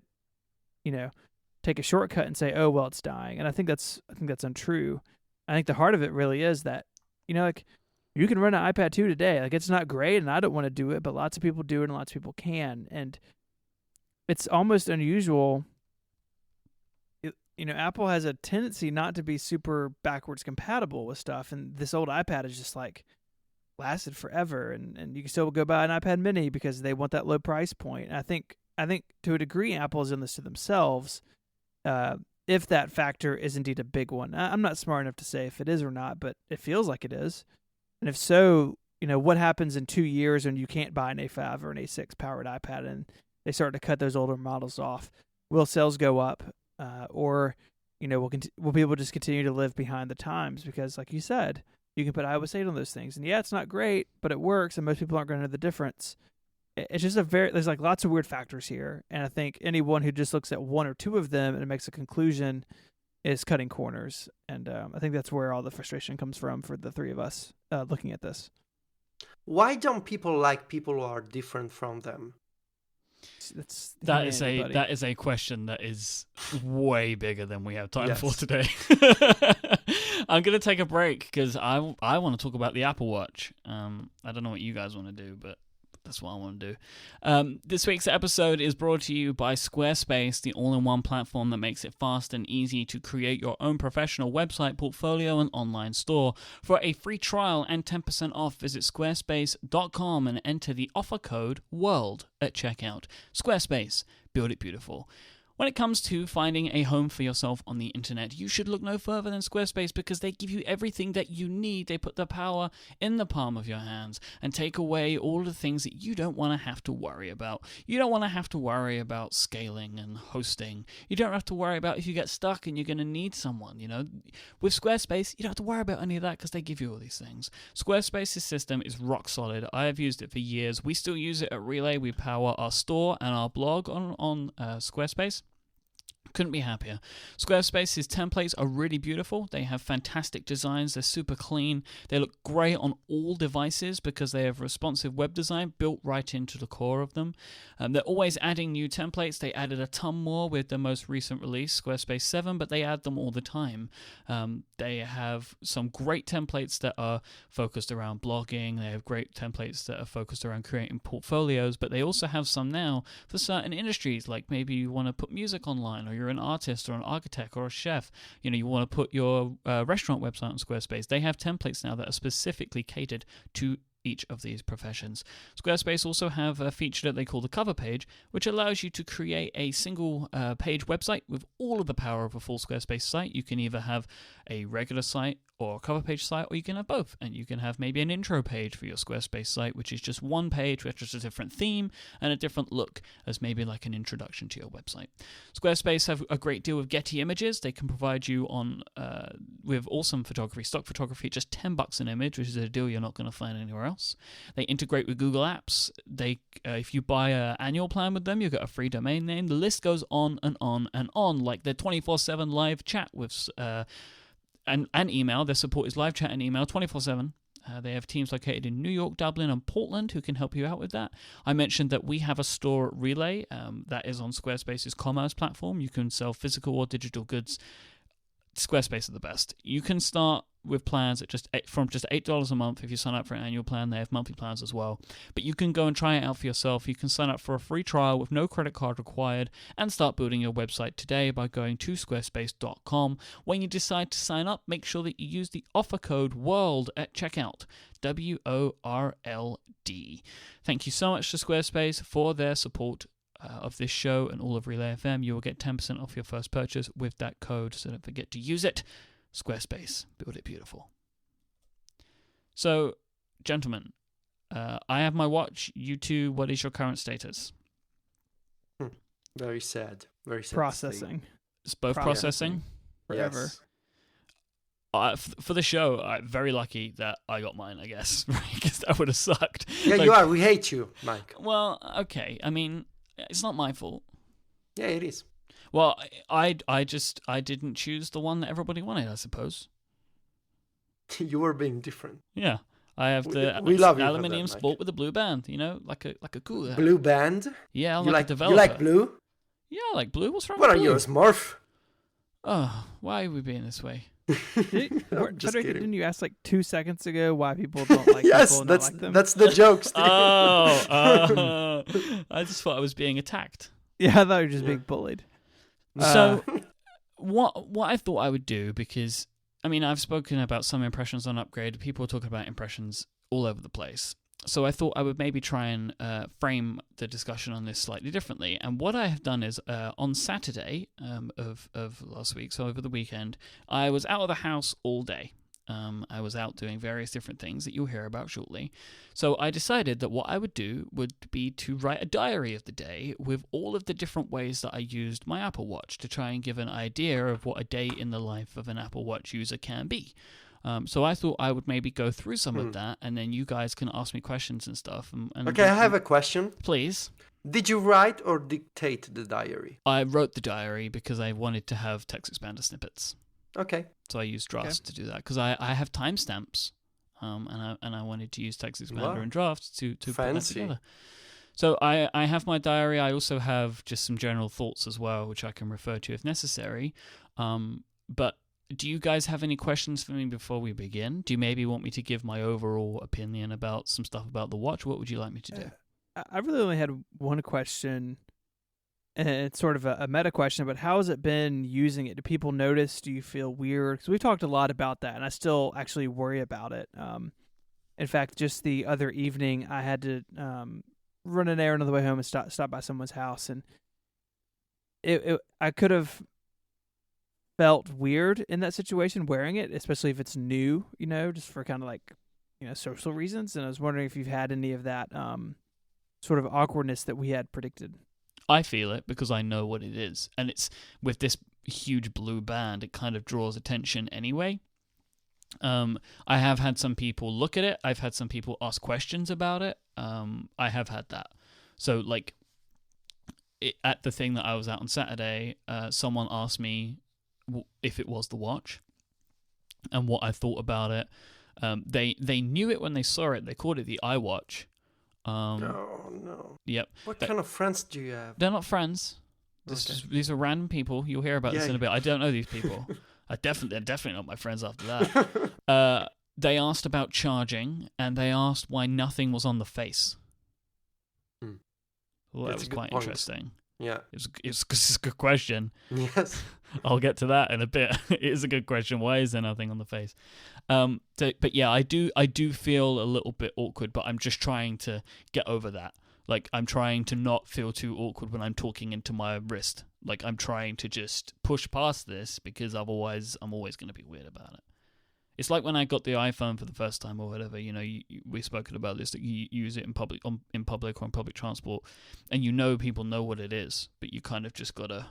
take a shortcut and say, oh, well, it's dying. And I think that's untrue. I think the heart of it really is that, you can run an iPad 2 today. Like, it's not great, and I don't want to do it, but lots of people do it, and lots of people can. And it's almost unusual. Apple has a tendency not to be super backwards compatible with stuff, and this old iPad is just like lasted forever, and you can still go buy an iPad mini because they want that low price point. And I think to a degree Apple is in this to themselves, if that factor is indeed a big one. I'm not smart enough to say if it is or not, but it feels like it is. And if so, what happens in 2 years when you can't buy an A5 or an A6 powered iPad and they start to cut those older models off? Will sales go up? Or will people just continue to live behind the times? Because like you said, you can put iOS 8 on those things, and yeah, it's not great, but it works, and most people aren't going to know the difference. It's just there's like lots of weird factors here, and I think anyone who just looks at one or two of them and makes a conclusion is cutting corners, and I think that's where all the frustration comes from for the three of us looking at this. Why don't people like people who are different from them? That is a question that is way bigger than we have time for today. I'm going to take a break because I want to talk about the Apple Watch. I don't know what you guys want to do, but that's what I want to do. This week's episode is brought to you by Squarespace, the all-in-one platform that makes it fast and easy to create your own professional website, portfolio, and online store. For a free trial and 10% off, visit squarespace.com and enter the offer code WORLD at checkout. Squarespace, build it beautiful. When it comes to finding a home for yourself on the internet, you should look no further than Squarespace, because they give you everything that you need. They put the power in the palm of your hands and take away all the things that you don't want to have to worry about. You don't want to have to worry about scaling and hosting. You don't have to worry about if you get stuck and you're going to need someone, With Squarespace, you don't have to worry about any of that because they give you all these things. Squarespace's system is rock solid. I have used it for years. We still use it at Relay. We power our store and our blog on Squarespace. Couldn't be happier. Squarespace's templates are really beautiful. They have fantastic designs. They're super clean. They look great on all devices because they have responsive web design built right into the core of them. They're always adding new templates. They added a ton more with the most recent release, Squarespace 7, but they add them all the time. They have some great templates that are focused around blogging. They have great templates that are focused around creating portfolios, but they also have some now for certain industries, like maybe you want to put music online, or you're an artist or an architect or a chef. You want to put your restaurant website on Squarespace. They have templates now that are specifically catered to each of these professions. Squarespace also have a feature that they call the cover page, which allows you to create a single page website with all of the power of a full Squarespace site. You can either have a regular site or a cover page site, or you can have both. And you can have maybe an intro page for your Squarespace site, which is just one page with just a different theme and a different look as maybe like an introduction to your website. Squarespace have a great deal of Getty images. They can provide you on with awesome photography, stock photography, just $10 an image, which is a deal you're not going to find anywhere else. They integrate with Google Apps. They, if you buy an annual plan with them, you get a free domain name. The list goes on and on and on, like their 24/7 live chat with and email. Their support is live chat and email 24/7. They have teams located in New York, Dublin, and Portland who can help you out with that. I mentioned that we have a store at Relay that is on Squarespace's commerce platform. You can sell physical or digital goods. Squarespace are the best. You can start with plans at from just $8 a month. If you sign up for an annual plan, they have monthly plans as well. But you can go and try it out for yourself. You can sign up for a free trial with no credit card required and start building your website today by going to squarespace.com. When you decide to sign up, make sure that you use the offer code WORLD at checkout. WORLD. Thank you so much to Squarespace for their support of this show and all of Relay FM. You will get 10% off your first purchase with that code, so don't forget to use it. Squarespace, build it beautiful. So, gentlemen, I have my watch. You two, what is your current status? Very sad. Very sad. Processing. It's both processing? Forever. Yes. For the show, I'm very lucky that I got mine, I guess, because that would have sucked. Yeah, you are. We hate you, Myke. Well, okay. I mean, it's not my fault. Yeah, it is. Well, I didn't choose the one that everybody wanted, I suppose. You were being different. Yeah. I have the we love you for aluminium that, sport with a blue band, like a cooler. Blue band? Yeah, I'm you like a developer. You like blue? Yeah, I like blue. What's wrong What with are blue? you, a Smurf? Oh, why are we being this way? I'm just kidding. Didn't you ask like 2 seconds ago why people don't like yes, people and that's not like them? that's the joke. Steve. Oh, I just thought I was being attacked. Yeah, I thought you were just being bullied. So, what I thought I would do, because I mean I've spoken about some impressions on Upgrade. People are talking about impressions all over the place. So I thought I would maybe try and frame the discussion on this slightly differently. And what I have done is on Saturday of last week, so over the weekend, I was out of the house all day. I was out doing various different things that you'll hear about shortly. So I decided that what I would do would be to write a diary of the day with all of the different ways that I used my Apple Watch to try and give an idea of what a day in the life of an Apple Watch user can be. So I thought I would maybe go through some of that, and then you guys can ask me questions and stuff. And okay, I have a question. Please. Did you write or dictate the diary? I wrote the diary because I wanted to have text expander snippets. Okay. So I used drafts to do that because I have timestamps, and I wanted to use text expander and drafts to put that together. So I have my diary. I also have just some general thoughts as well, which I can refer to if necessary. But do you guys have any questions for me before we begin? Do you maybe want me to give my overall opinion about some stuff about the watch? What would you like me to do? I really only had one question, and it's sort of a meta question, but how has it been using it? Do people notice? Do you feel weird? Because we've talked a lot about that, and I still actually worry about it. In fact, just the other evening, I had to run an errand on the way home and stop by someone's house, and I could have felt weird in that situation wearing it, especially if it's new, just for kind of like, social reasons. And I was wondering if you've had any of that sort of awkwardness that we had predicted. I feel it because I know what it is. And it's with this huge blue band, it kind of draws attention anyway. I have had some people look at it. I've had some people ask questions about it. I have had that. So, like, at the thing that I was at on Saturday, someone asked me if it was the watch and what I thought about it. They knew it when they saw it. They called it the iWatch. Oh no. Yep. What kind of friends do you have? They're not friends. These are random people. You'll hear about this in a bit. I don't know these people. They're definitely not my friends after that. They asked about charging, and they asked why nothing was on the face. Well, that was quite interesting. Yeah. It's a good question. Yes. I'll get to that in a bit. It is a good question. Why is there nothing on the face? But yeah, I do feel a little bit awkward, but I'm just trying to get over that. Like, I'm trying to not feel too awkward when I'm talking into my wrist. Like, I'm trying to just push past this, because otherwise I'm always going to be weird about it. It's like when I got the iPhone for the first time or whatever, we've spoken about this, that you use it in public or on public transport, and people know what it is, but you kind of just gotta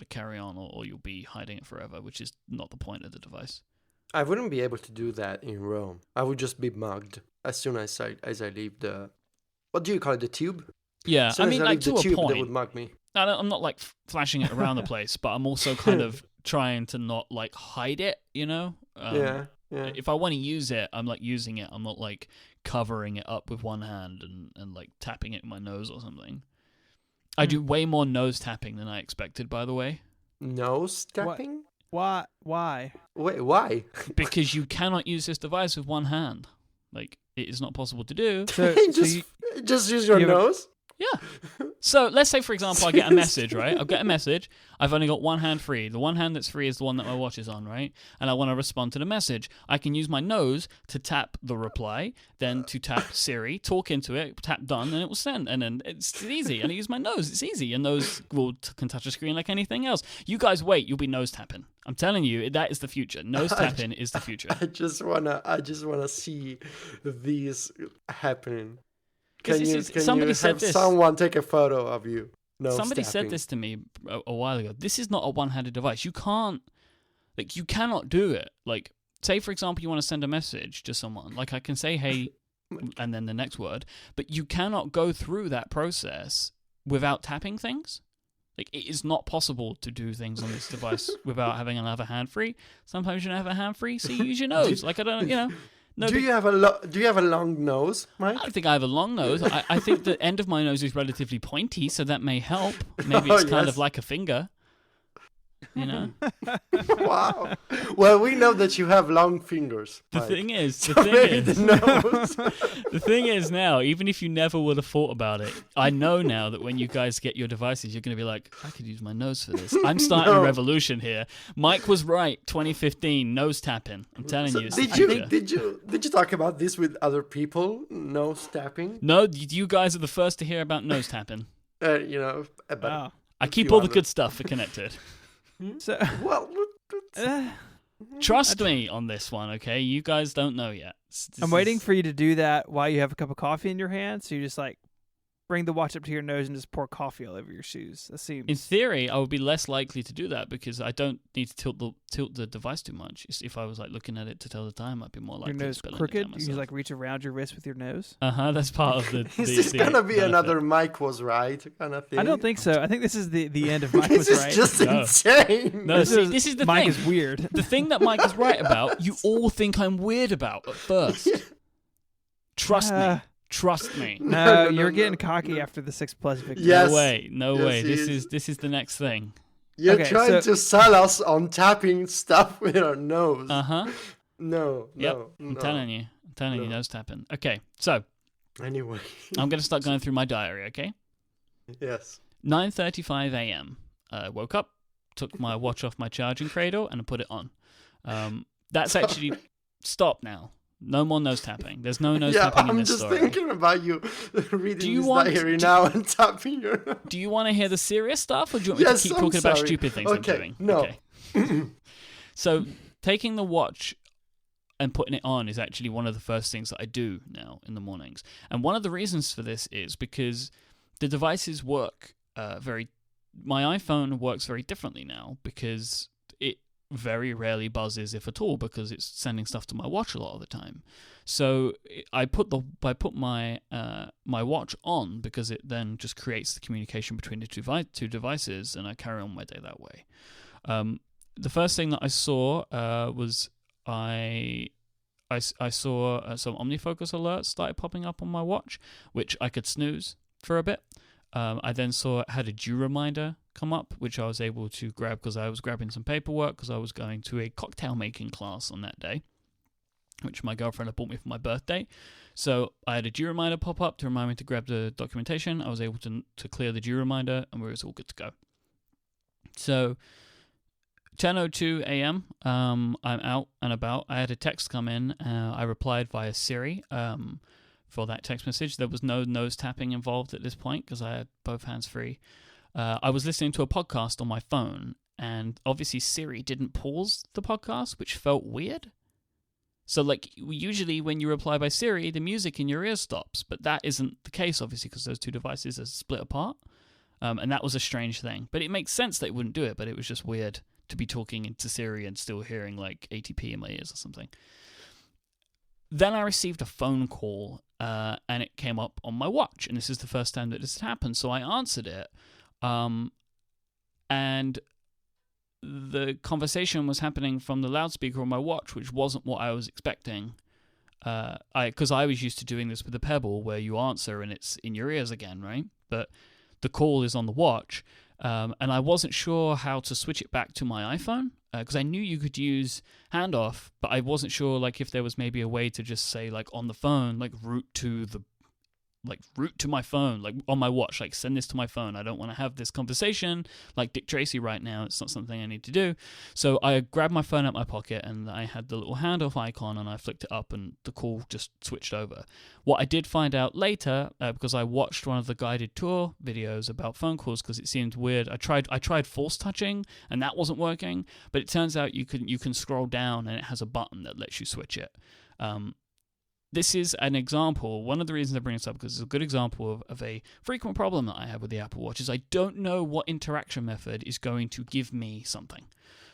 carry on, or you'll be hiding it forever, which is not the point of the device. I wouldn't be able to do that in Rome. I would just be mugged as soon as I leave the, what do you call it, the tube? Yeah, I mean, like, to a point. They would mug me. I'm not like flashing it around the place, but I'm also kind of trying to not like hide it, Yeah. If I want to use it, I'm like using it. I'm not like covering it up with one hand and like tapping it in my nose or something. I do way more nose tapping than I expected, by the way. Nose tapping? What? Why? Wait, why? Because you cannot use this device with one hand. Like, it is not possible to do. So just use your nose? Yeah. So let's say, for example, I get a message, right? I'll get a message. I've only got one hand free. The one hand that's free is the one that my watch is on, right? And I want to respond to the message. I can use my nose to tap the reply, then to tap Siri, talk into it, tap done, and it will send. And then it's easy. And I use my nose. It's easy. And those can touch a screen like anything else. You guys wait. You'll be nose tapping. I'm telling you, that is the future. Nose tapping is the future. I just wanna see these happening. Somebody said this. Someone take a photo of you? Somebody said this to me a while ago. This is not a one-handed device. You cannot do it. Like, say, for example, you want to send a message to someone. Like, I can say, hey, and then the next word. But you cannot go through that process without tapping things. Like, it is not possible to do things on this device without having another hand free. Sometimes you don't have a hand free, so you use your nose. Like, I don't, No, do you have a long nose, Myke? I don't think I have a long nose. I think the end of my nose is relatively pointy, so that may help. Maybe it's kind of like a finger. Wow. Well, we know that you have long fingers. The Myke. thing is, the thing is now, even if you never would have thought about it, I know now that when you guys get your devices, you're going to be like, I could use my nose for this. I'm starting a revolution here. Myke was right. 2015 nose tapping. I'm telling you. Did you talk about this with other people? Nose tapping? No, you guys are the first to hear about nose tapping. Wow. I keep all the good stuff for Connected. So, trust me on this one, okay? You guys don't know yet. I'm waiting for you to do that while you have a cup of coffee in your hand. So you just like bring the watch up to your nose and just pour coffee all over your shoes. That seems. In theory, I would be less likely to do that because I don't need to tilt the device too much. If I was like looking at it to tell the time, I'd be more likely. Your nose to spell crooked. It You like reach around your wrist with your nose. That's part of the. Is this gonna be another Myke was right kind of thing? I don't think so. I think this is the end of Myke was right. This is just insane. No, this is the Myke thing. is weird. The thing that Myke is right about, you all think I'm weird about at first. Trust me. Trust me. No, you're getting cocky after the 6+ victory. Yes. No way. This is the next thing. You're trying to sell us on tapping stuff with our nose. No. I'm telling you, nose tapping. Okay, so anyway, I'm gonna start going through my diary. Okay. Yes. 9:35 a.m. Woke up, took my watch off my charging cradle, and I put it on. That's actually stopped now. No more nose tapping. There's no nose tapping in this story. I'm just thinking about you reading this diary now and tapping your... Do you want to hear the serious stuff, or do you want me to keep talking about stupid things I'm doing? No. Okay. So, taking the watch and putting it on is actually one of the first things that I do now in the mornings. And one of the reasons for this is because the devices work my iPhone works very differently now because very rarely buzzes, if at all, because it's sending stuff to my watch a lot of the time. So I put my my watch on because it then just creates the communication between the two devices, and I carry on my day that way. The first thing that I saw was I saw some OmniFocus alerts started popping up on my watch, which I could snooze for a bit. I then saw it had a due reminder come up, which I was able to grab because I was grabbing some paperwork because I was going to a cocktail making class on that day, which my girlfriend had bought me for my birthday. So I had a due reminder pop up to remind me to grab the documentation. I was able to clear the due reminder, and we were all good to go. So 10:02 a.m. I'm out and about. I had a text come in. I replied via Siri for that text message. There was no nose tapping involved at this point because I had both hands free. I was listening to a podcast on my phone, and obviously Siri didn't pause the podcast, which felt weird. So, like, usually when you reply by Siri, the music in your ear stops, but that isn't the case, obviously, because those two devices are split apart, and that was a strange thing. But it makes sense that it wouldn't do it, but it was just weird to be talking into Siri and still hearing, like, ATP in my ears or something. Then I received a phone call, and it came up on my watch, and this is the first time that this had happened, so I answered it. And the conversation was happening from the loudspeaker on my watch, which wasn't what I was expecting. Because I was used to doing this with the Pebble, where you answer and it's in your ears again, right? But the call is on the watch, and I wasn't sure how to switch it back to my iPhone, because I knew you could use handoff, but I wasn't sure, like, if there was maybe a way to just say, like, on the phone, like, route to my phone, like on my watch, like send this to my phone. I don't want to have this conversation like Dick Tracy right now. It's not something I need to do. So I grabbed my phone out my pocket, and I had the little handoff icon, and I flicked it up, and the call just switched over. What I did find out later, because I watched one of the guided tour videos about phone calls, because it seemed weird. I tried force touching, and that wasn't working. But it turns out you can scroll down, and it has a button that lets you switch it. This is an example. One of the reasons I bring this up because it's a good example of a frequent problem that I have with the Apple Watch is I don't know what interaction method is going to give me something.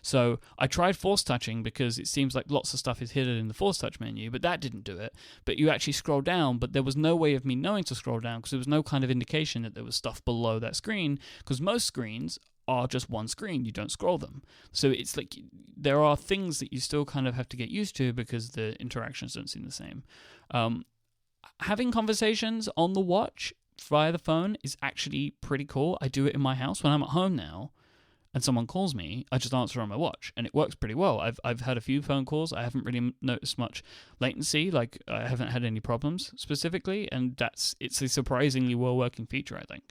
So I tried force touching because it seems like lots of stuff is hidden in the force touch menu, but that didn't do it. But you actually scroll down, but there was no way of me knowing to scroll down because there was no kind of indication that there was stuff below that screen, because most screens are just one screen. You don't scroll them. So it's like there are things that you still kind of have to get used to because the interactions don't seem the same. Having conversations on the watch via the phone is actually pretty cool. I do it in my house when I'm at home now and someone calls me. I just answer on my watch and it works pretty well. I've had a few phone calls. I haven't really noticed much latency. Like, I haven't had any problems specifically, and it's a surprisingly well working feature, I think.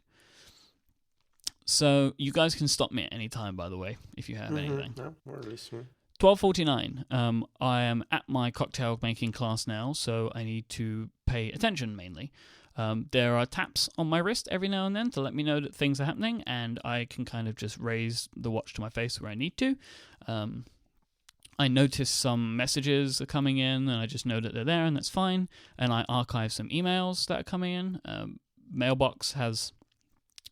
So you guys can stop me at any time, by the way, if you have anything. No, we're listening. 12:49. I am at my cocktail making class now, so I need to pay attention mainly. There are taps on my wrist every now and then to let me know that things are happening, and I can kind of just raise the watch to my face where I need to. I notice some messages are coming in, and I just know that they're there, and that's fine. And I archive some emails that are coming in. Mailbox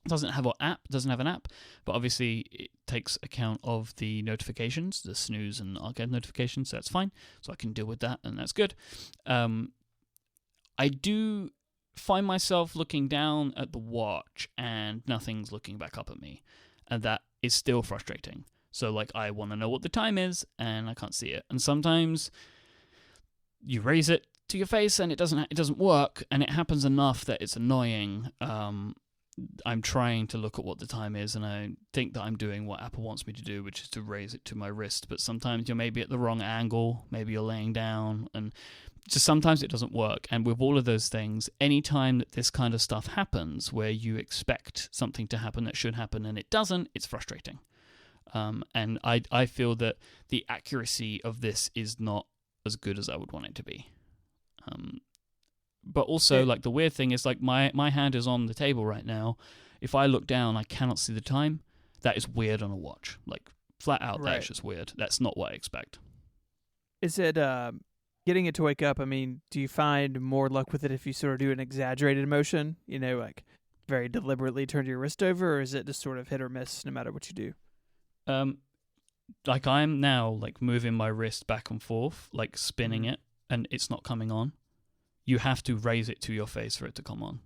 doesn't have an app, but obviously it takes account of the notifications, the snooze and archive notifications, so that's fine. So I can deal with that, and that's good. I do find myself looking down at the watch and nothing's looking back up at me, and that is still frustrating. So, like, I want to know what the time is, and I can't see it. And sometimes you raise it to your face, and it doesn't work, and it happens enough that it's annoying. I'm trying to look at what the time is, and I think that I'm doing what Apple wants me to do, which is to raise it to my wrist. But sometimes you're maybe at the wrong angle, maybe you're laying down, and just sometimes it doesn't work. And with all of those things, any time that this kind of stuff happens, where you expect something to happen that should happen and it doesn't, it's frustrating. And I feel that the accuracy of this is not as good as I would want it to be. But also, like, the weird thing is, like, my hand is on the table right now. If I look down, I cannot see the time. That is weird on a watch. Like, flat out, Right. That is just weird. That's not what I expect. Is it getting it to wake up? I mean, do you find more luck with it if you sort of do an exaggerated motion, like very deliberately turn your wrist over, or is it just sort of hit or miss no matter what you do? like I'm now like moving my wrist back and forth, like spinning Mhm. it, and it's not coming on. You have to raise it to your face for it to come on.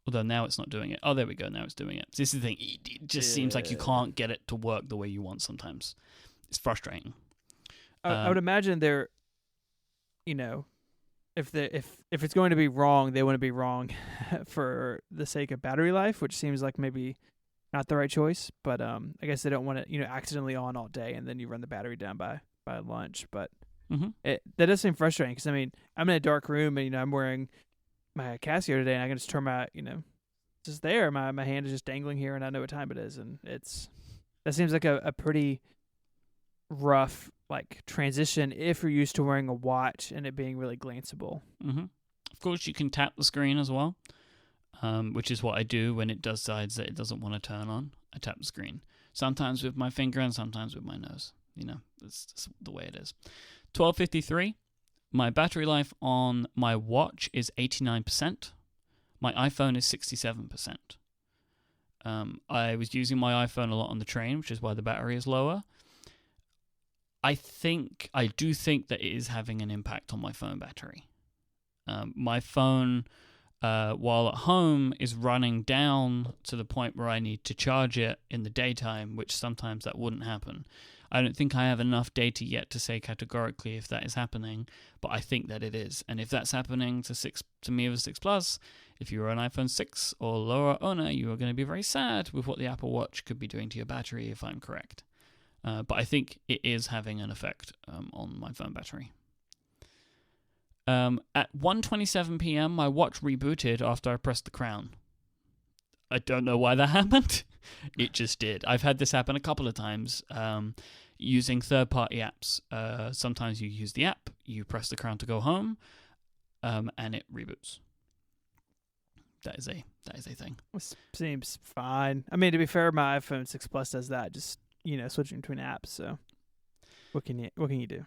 Although now it's not doing it. Oh, there we go. Now it's doing it. So this is the thing. It just seems like you can't get it to work the way you want sometimes. It's frustrating. I would imagine they're, you know, if it's going to be wrong, they want to be wrong for the sake of battery life, which seems like maybe not the right choice. But I guess they don't want it, accidentally on all day and then you run the battery down by lunch. But that does seem frustrating because I mean I'm in a dark room and I'm wearing my Casio today and I can just turn my just there. My hand is just dangling here and I know what time it is, and that seems like a pretty rough like transition if you're used to wearing a watch and it being really glanceable. Of course, you can tap the screen as well, which is what I do when it decides that it doesn't want to turn on. I tap the screen, sometimes with my finger and sometimes with my nose. That's the way it is. 12:53. My battery life on my watch is 89%. My iPhone is 67%. I was using my iPhone a lot on the train, which is why the battery is lower. I do think that it is having an impact on my phone battery. My phone, while at home, is running down to the point where I need to charge it in the daytime, which sometimes that wouldn't happen. I don't think I have enough data yet to say categorically if that is happening, but I think that it is. And if that's happening to me with a 6 Plus, if you're an iPhone 6 or lower owner, you are going to be very sad with what the Apple Watch could be doing to your battery, if I'm correct. But I think it is having an effect on my phone battery. At 1:27 p.m., my watch rebooted after I pressed the crown. I don't know why that happened. It just did. I've had this happen a couple of times using third-party apps. Sometimes you use the app, you press the crown to go home, and it reboots. That is a thing. Seems fine. I mean, to be fair, my iPhone 6 Plus does that. Just switching between apps. So, what can you do?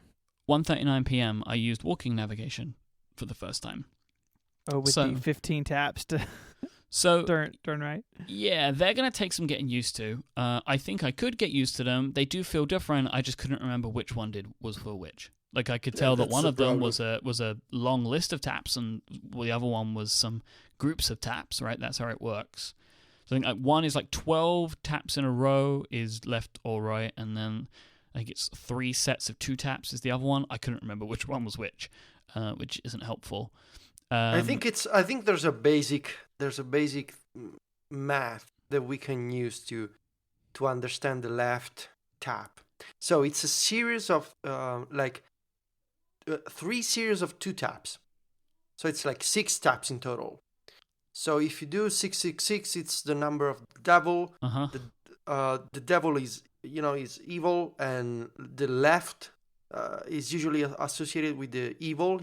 1:39 p.m. I used walking navigation for the first time. Oh, with the 15 taps to turn right. Yeah, they're gonna take some getting used to. I think I could get used to them. They do feel different. I just couldn't remember which one was for which. Like I could tell that one of them was a long list of taps, and the other one was some groups of taps. Right, that's how it works. So I think one is like 12 taps in a row is left or right, and then I think it's 3 sets of 2 taps is the other one. I couldn't remember which one was which isn't helpful. I think there's a basic math that we can use to understand the left tap. So it's a series of 3 series of 2 taps. So it's like 6 taps in total. So if you do 666, it's the number of the devil. The devil is evil, and the left is usually associated with the evil.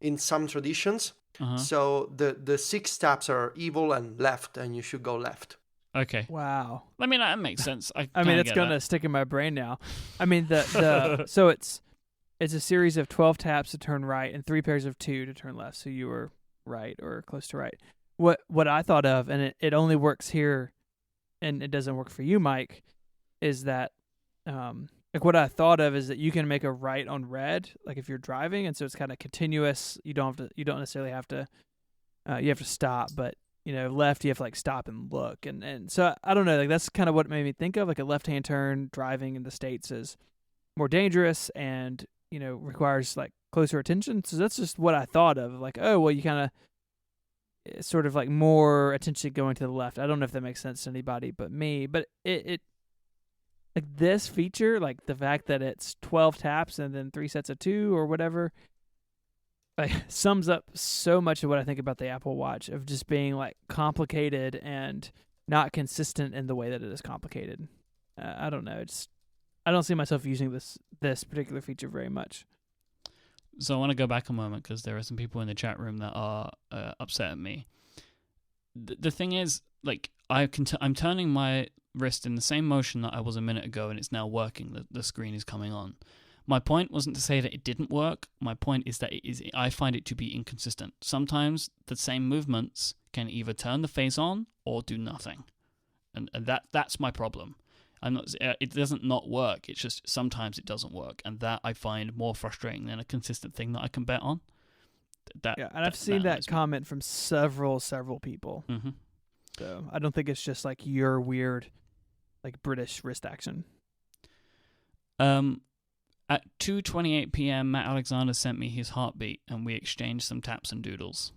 In some traditions. So the 6 taps are evil and left, and you should go left. Okay. Wow. I mean, that makes sense. I mean, it's gonna stick in my brain now. I mean, the so it's a series of 12 taps to turn right and 3 pairs of 2 to turn left. So you were right or close to right. What I thought of, and it only works here, and it doesn't work for you, Myke, is that like what I thought of is that you can make a right on red, like if you're driving, and so it's kind of continuous. You don't necessarily have to. You have to stop, but left you have to like stop and look, and so I don't know. Like that's kind of what made me think of like a left-hand turn driving in the States is more dangerous and requires like closer attention. So that's just what I thought of. Like, oh well, you kind of sort of like more attention going to the left. I don't know if that makes sense to anybody but me, but it like this feature, like the fact that it's 12 taps and then 3 sets of 2 or whatever, like sums up so much of what I think about the Apple Watch of just being like complicated and not consistent in the way that it is complicated. I don't know. I don't see myself using this particular feature very much. So I want to go back a moment because there are some people in the chat room that are upset at me. The thing is, like, I'm turning my wrist in the same motion that I was a minute ago, and it's now working. The screen is coming on. My point wasn't to say that it didn't work. My point is that I find it to be inconsistent. Sometimes the same movements can either turn the face on or do nothing, and that's my problem. It doesn't not work. It's just sometimes it doesn't work, and that I find more frustrating than a consistent thing that I can bet on. I've seen that comment from several people. Mm-hmm. So I don't think it's just like your weird, like British wrist action. At 2:28 p.m., Matt Alexander sent me his heartbeat, and we exchanged some taps and doodles.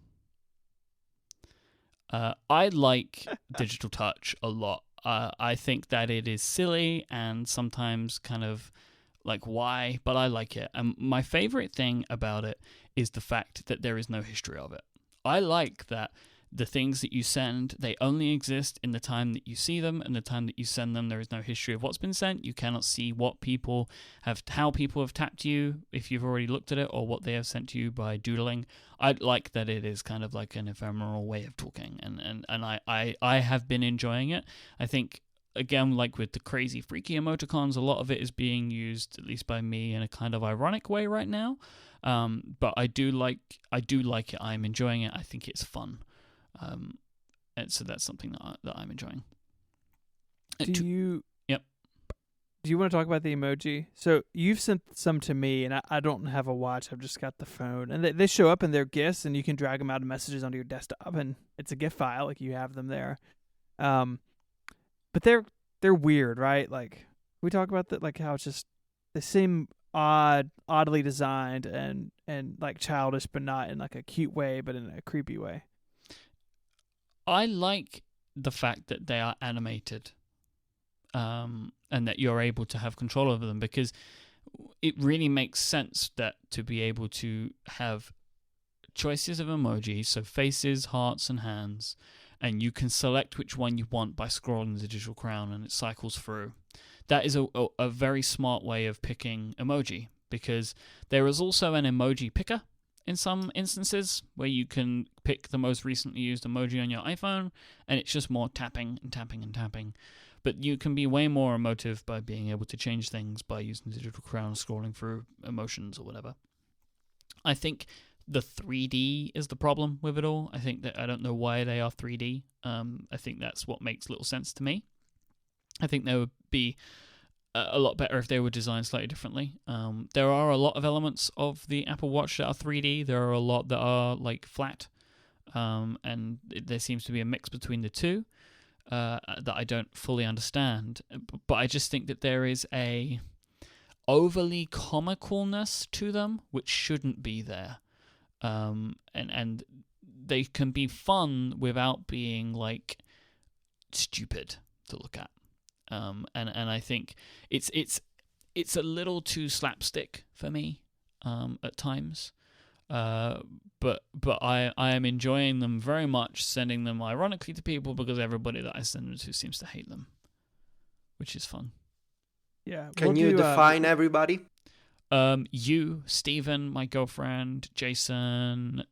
I like digital touch a lot. I think that it is silly and sometimes kind of like, why? But I like it. And my favorite thing about it is the fact that there is no history of it. I like that the things that you send, they only exist in the time that you see them, and the time that you send them, there is no history of what's been sent. You cannot see how people have tapped you if you've already looked at it, or what they have sent to you by doodling. I like that it is kind of like an ephemeral way of talking, and I have been enjoying it. I think, again, like with the crazy freaky emoticons, a lot of it is being used, at least by me, in a kind of ironic way right now. But I do like it. I'm enjoying it. I think it's fun. And so that's something that I'm enjoying. Do you? Yep. Do you want to talk about the emoji? So you've sent some to me, and I don't have a watch. I've just got the phone, and they show up in their GIFs, and you can drag them out of messages onto your desktop, and it's a GIF file, like you have them there. But they're weird, right? Like we talk about that, like how it's just they seem oddly designed, and like childish, but not in like a cute way, but in a creepy way. I like the fact that they are animated, and that you're able to have control over them, because it really makes sense that to be able to have choices of emojis, so faces, hearts, and hands, and you can select which one you want by scrolling the digital crown, and it cycles through. That is a very smart way of picking emoji, because there is also an emoji picker in some instances where you can pick the most recently used emoji on your iPhone, and it's just more tapping and tapping and tapping. But you can be way more emotive by being able to change things by using the digital crown, scrolling through emotions or whatever. I think the 3D is the problem with it all. I think that I don't know why they are 3D. I think that's what makes little sense to me. I think they would be a lot better if they were designed slightly differently. There are a lot of elements of the Apple Watch that are 3D. There are a lot that are like flat, and there seems to be a mix between the two that I don't fully understand. But I just think that there is a overly comicalness to them which shouldn't be there, and they can be fun without being like stupid to look at. And I think it's a little too slapstick for me at times, but I am enjoying them very much, sending them ironically to people, because everybody that I send them to seems to hate them, which is fun. Yeah. Can you define everybody? You, Stephen, my girlfriend, Jason.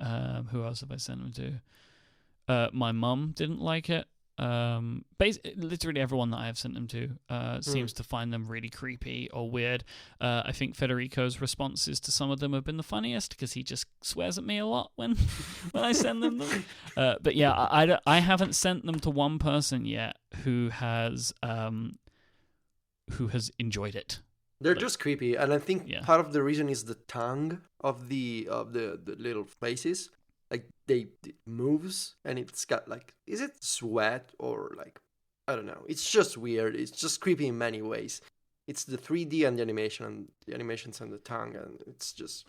Who else have I sent them to? My mum didn't like it. Literally everyone that I have sent them to seems to find them really creepy or weird. I think Federico's responses to some of them have been the funniest, because he just swears at me a lot when I send them. But yeah, I haven't sent them to one person yet who has enjoyed it. They're just creepy, and I think Yeah. part of the reason is the tongue of the little faces. Like it moves, and it's got like, is it sweat or like, I don't know. It's just weird. It's just creepy in many ways. It's the 3D and the animation, and the animations and the tongue, and it's just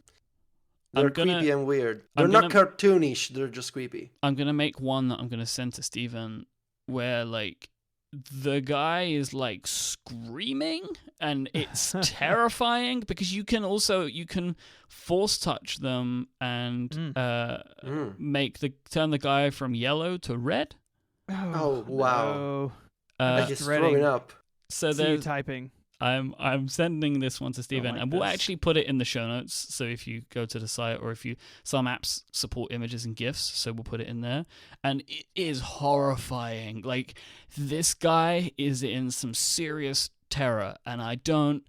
they're creepy and weird. They're not cartoonish. They're just creepy. I'm gonna make one that I'm gonna send to Steven where like the guy is like screaming, and it's terrifying, because you can force touch them and turn the guy from yellow to red. Oh wow! No. Like he's throwing up. So there's typing. I'm sending this one to Steven, like and we'll this. actually put it in the show notes. So if you go to the site, or some apps support images and GIFs, so we'll put it in there. And it is horrifying. Like, this guy is in some serious terror, and I don't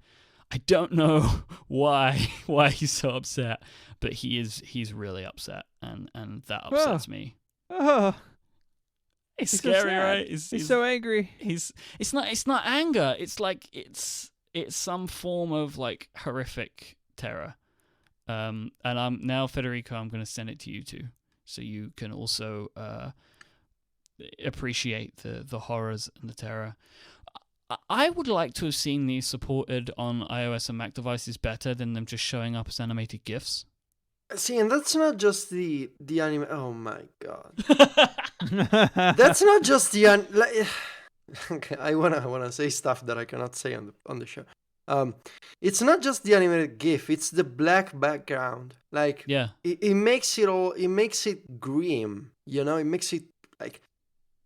know why he's so upset, but he's really upset, and that upsets me. It's He's so scary, sad. right? He's so angry. It's not anger. It's like it's some form of like horrific terror. And I'm now, Federico, I'm going to send it to you too, so you can also appreciate the horrors and the terror. I would like to have seen these supported on iOS and Mac devices better than them just showing up as animated GIFs. See, and that's not just the anime. Oh my god, that's not just the okay, I wanna say stuff that I cannot say on the show. It's not just the animated GIF; it's the black background. Like, Yeah, it makes it all. It makes it grim. You know, it makes it like,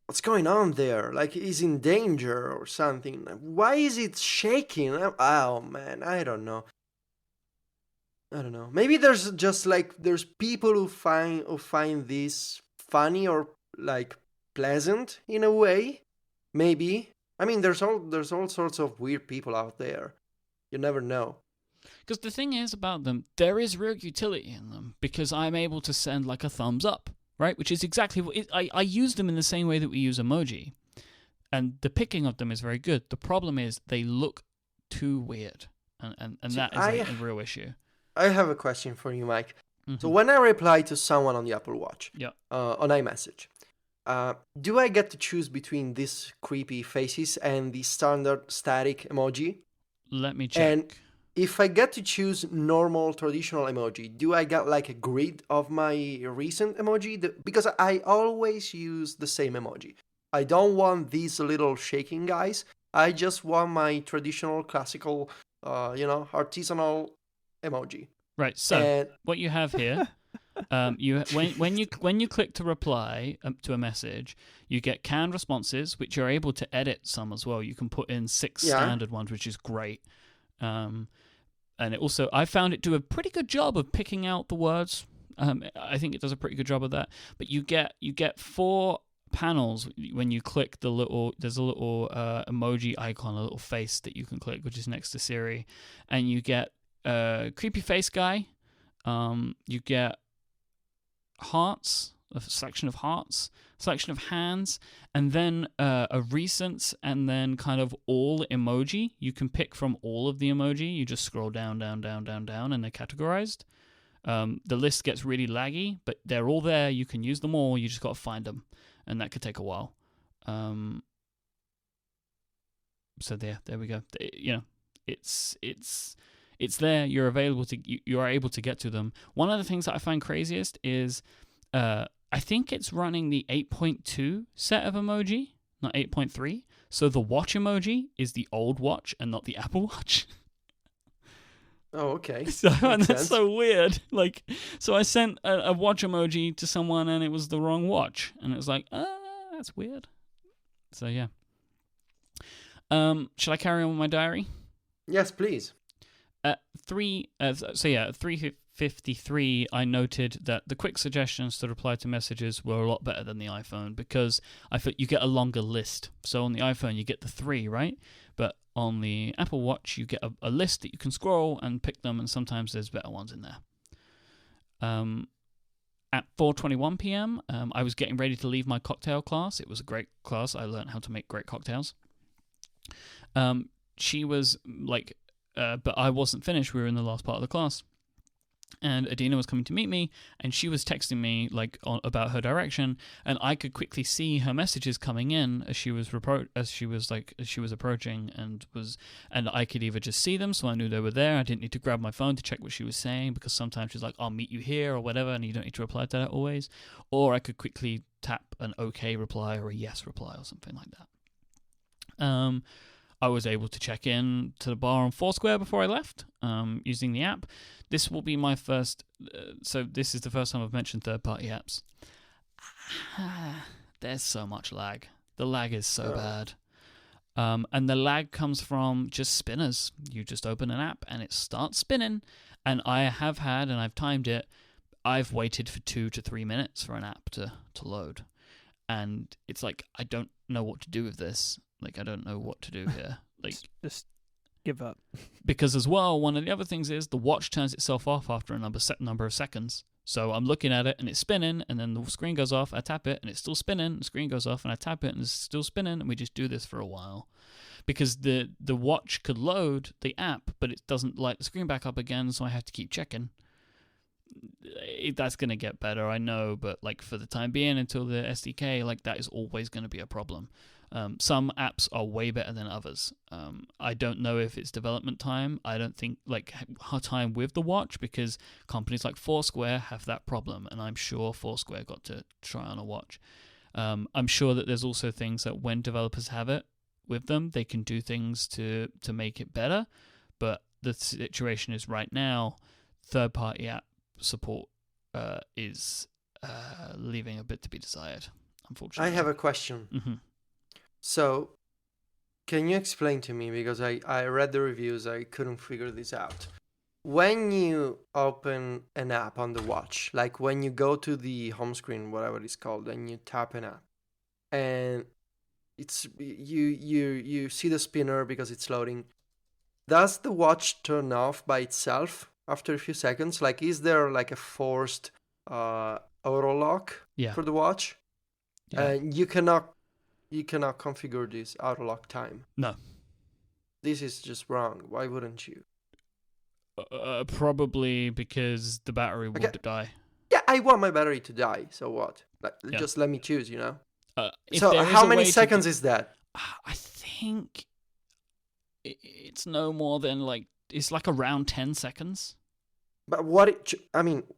what's going on there? Like, he's in danger or something. Why is it shaking? Oh man, I don't know. Maybe there's just like there's people who find this funny or like pleasant in a way. Maybe. I mean, there's all sorts of weird people out there. You never know. because the thing is about them, there is real utility in them because I'm able to send like a thumbs up, right? Which is exactly what I use them in the same way that we use emoji, and the picking of them is very good. The problem is they look too weird, and See, that is a real issue. I have a question for you, Myke. Mm-hmm. So when I reply to someone on the Apple Watch, Yeah. On iMessage, do I get to choose between these creepy faces and the standard static emoji? Let me check. And if I get to choose normal traditional emoji, do I get like a grid of my recent emoji? Because I always use the same emoji. I don't want these little shaking guys. I just want my traditional, classical, artisanal emoji. Right. So And what you have here, when you click to reply to a message, you get canned responses, which you're able to edit some as well. You can put in 6 standard ones, which is great. And it also, I found it do a pretty good job of picking out the words. I think it does a pretty good job of that. But you get 4 panels when you click there's a little emoji icon, a little face that you can click, which is next to Siri, and you get creepy face guy. You get hearts, a selection of hearts, selection of hands, and then a recent, and then kind of all emoji. You can pick from all of the emoji. You just scroll down, and they're categorized. The list gets really laggy, but they're all there. You can use them all. You just got to find them, and that could take a while. So there we go. It's there. You're available to. You are able to get to them. One of the things that I find craziest is, I think it's running the 8.2 set of emoji, not 8.3. So the watch emoji is the old watch and not the Apple Watch. oh, okay. And that's so weird. Like, so I sent a watch emoji to someone and it was the wrong watch, and it was like, that's weird. So yeah. Shall I carry on with my diary? Yes, please. At 3:53, I noted that the quick suggestions to reply to messages were a lot better than the iPhone, because I thought you get a longer list. So on the iPhone, you get the 3, right? But on the Apple Watch, you get a list that you can scroll and pick them, and sometimes there's better ones in there. At 4:21 p.m., I was getting ready to leave my cocktail class. It was a great class. I learned how to make great cocktails. She was like... but I wasn't finished. We were in the last part of the class, and Adina was coming to meet me, and she was texting me like about her direction, and I could quickly see her messages coming in as she was approaching, and I could either just see them, so I knew they were there. I didn't need to grab my phone to check what she was saying, because sometimes she's like, "I'll meet you here" or whatever, and you don't need to reply to that always. Or I could quickly tap an okay reply or a yes reply or something like that. I was able to check in to the bar on Foursquare before I left, using the app. This will be my first... so this is the first time I've mentioned third-party apps. There's so much lag. The lag is so bad. And the lag comes from just spinners. You just open an app and it starts spinning. And I have had, and I've timed it, I've waited for 2 to 3 minutes for an app to load. And it's like, I don't know what to do with this. Like, I don't know what to do here. Like, just give up. Because as well, one of the other things is the watch turns itself off after a number of seconds. So I'm looking at it and it's spinning, and then the screen goes off, I tap it and it's still spinning, the screen goes off and I tap it and it's still spinning, and we just do this for a while. Because the watch could load the app, but it doesn't light the screen back up again, so I have to keep checking. That's going to get better, I know, but like for the time being, until the SDK, like that is always going to be a problem. Some apps are way better than others. I don't know if it's development time. I don't think like time with the watch, because companies like Foursquare have that problem, and I'm sure Foursquare got to try on a watch. I'm sure that there's also things that when developers have it with them, they can do things to make it better. But the situation is right now, third-party app support is leaving a bit to be desired, unfortunately. I have a question. Mm-hmm. So, can you explain to me, because I read the reviews, I couldn't figure this out. When you open an app on the watch, like when you go to the home screen, whatever it's called, and you tap an app, and it's you see the spinner because it's loading, does the watch turn off by itself after a few seconds? Like, is there like a forced auto lock for the watch? Yeah. And you cannot configure this auto lock time. No. This is just wrong. Why wouldn't you? Probably because the battery would die. Yeah, I want my battery to die. So what? Just let me choose, you know? So how many seconds is that? I think it's no more than like, it's like around 10 seconds. But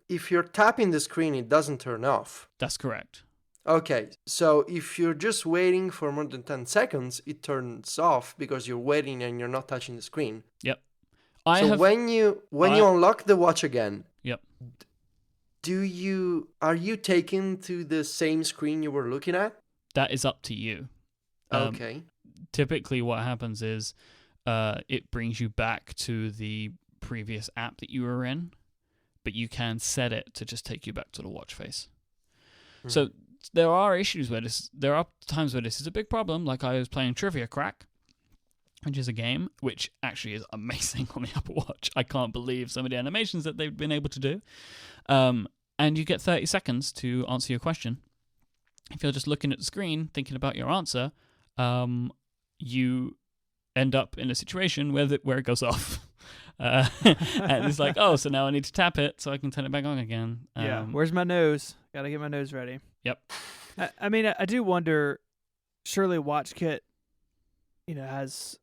if you're tapping the screen, it doesn't turn off. That's correct. Okay, so if you're just waiting for more than 10 seconds, it turns off because you're waiting and you're not touching the screen. Yep. When you unlock the watch again, yep. Are you taken to the same screen you were looking at? That is up to you. Okay. Typically what happens is it brings you back to the previous app that you were in, but you can set it to just take you back to the watch face. Mm-hmm. So there are times where this is a big problem. Like I was playing Trivia Crack, which is a game which actually is amazing on the Apple Watch. I can't believe some of the animations that they've been able to do. And you get 30 seconds to answer your question. If you're just looking at the screen, thinking about your answer, you end up in a situation where it goes off. And it's like, oh, so now I need to tap it so I can turn it back on again. Yeah. Where's my nose? Got to get my nose ready. Yep. I mean, I do wonder, surely WatchKit, has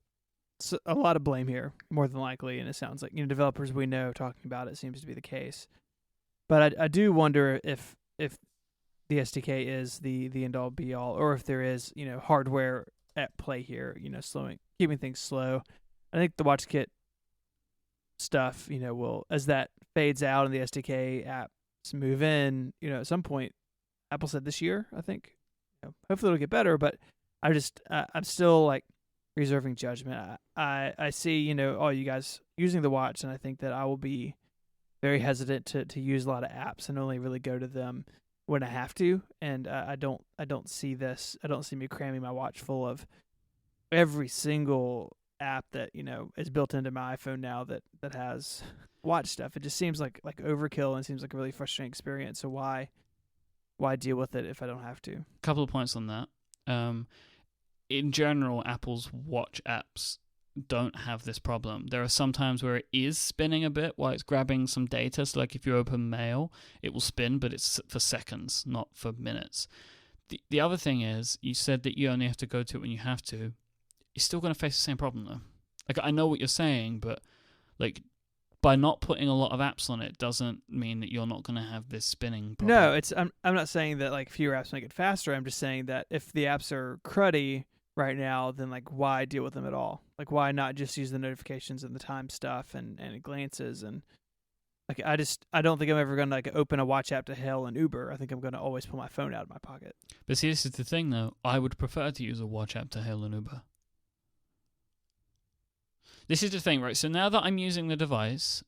a lot of blame here, more than likely, and it sounds like, developers we know talking about it seems to be the case. But I do wonder if the SDK is the end all be all, or if there is, hardware at play here, keeping things slow. I think the WatchKit stuff, will, as that fades out and the SDK apps move in, at some point, Apple said this year, I think. Hopefully it'll get better, but I'm still like reserving judgment. I see, all you guys using the watch, and I think that I will be very hesitant to use a lot of apps and only really go to them when I have to. And I don't see this. I don't see me cramming my watch full of every single app that is built into my iPhone now that has watch stuff. It just seems like overkill, and it seems like a really frustrating experience. So why deal with it if I don't have to? Couple of points on that. In general, Apple's watch apps don't have this problem. There are some times where it is spinning a bit while it's grabbing some data. So like if you open Mail, it will spin, but it's for seconds, not for minutes. The other thing is, you said that you only have to go to it when you have to. You're still going to face the same problem though. Like, I know what you're saying, but like, by not putting a lot of apps on it doesn't mean that you're not going to have this spinning problem. No, I'm not saying that like fewer apps make it faster. I'm just saying that if the apps are cruddy right now, then like why deal with them at all? Like why not just use the notifications and the time stuff and glances, and like I don't think I'm ever going to like open a watch app to hail an Uber. I think I'm going to always pull my phone out of my pocket. But see, this is the thing though. I would prefer to use a watch app to hail an Uber. This is the thing, right? So now that I'm using the device,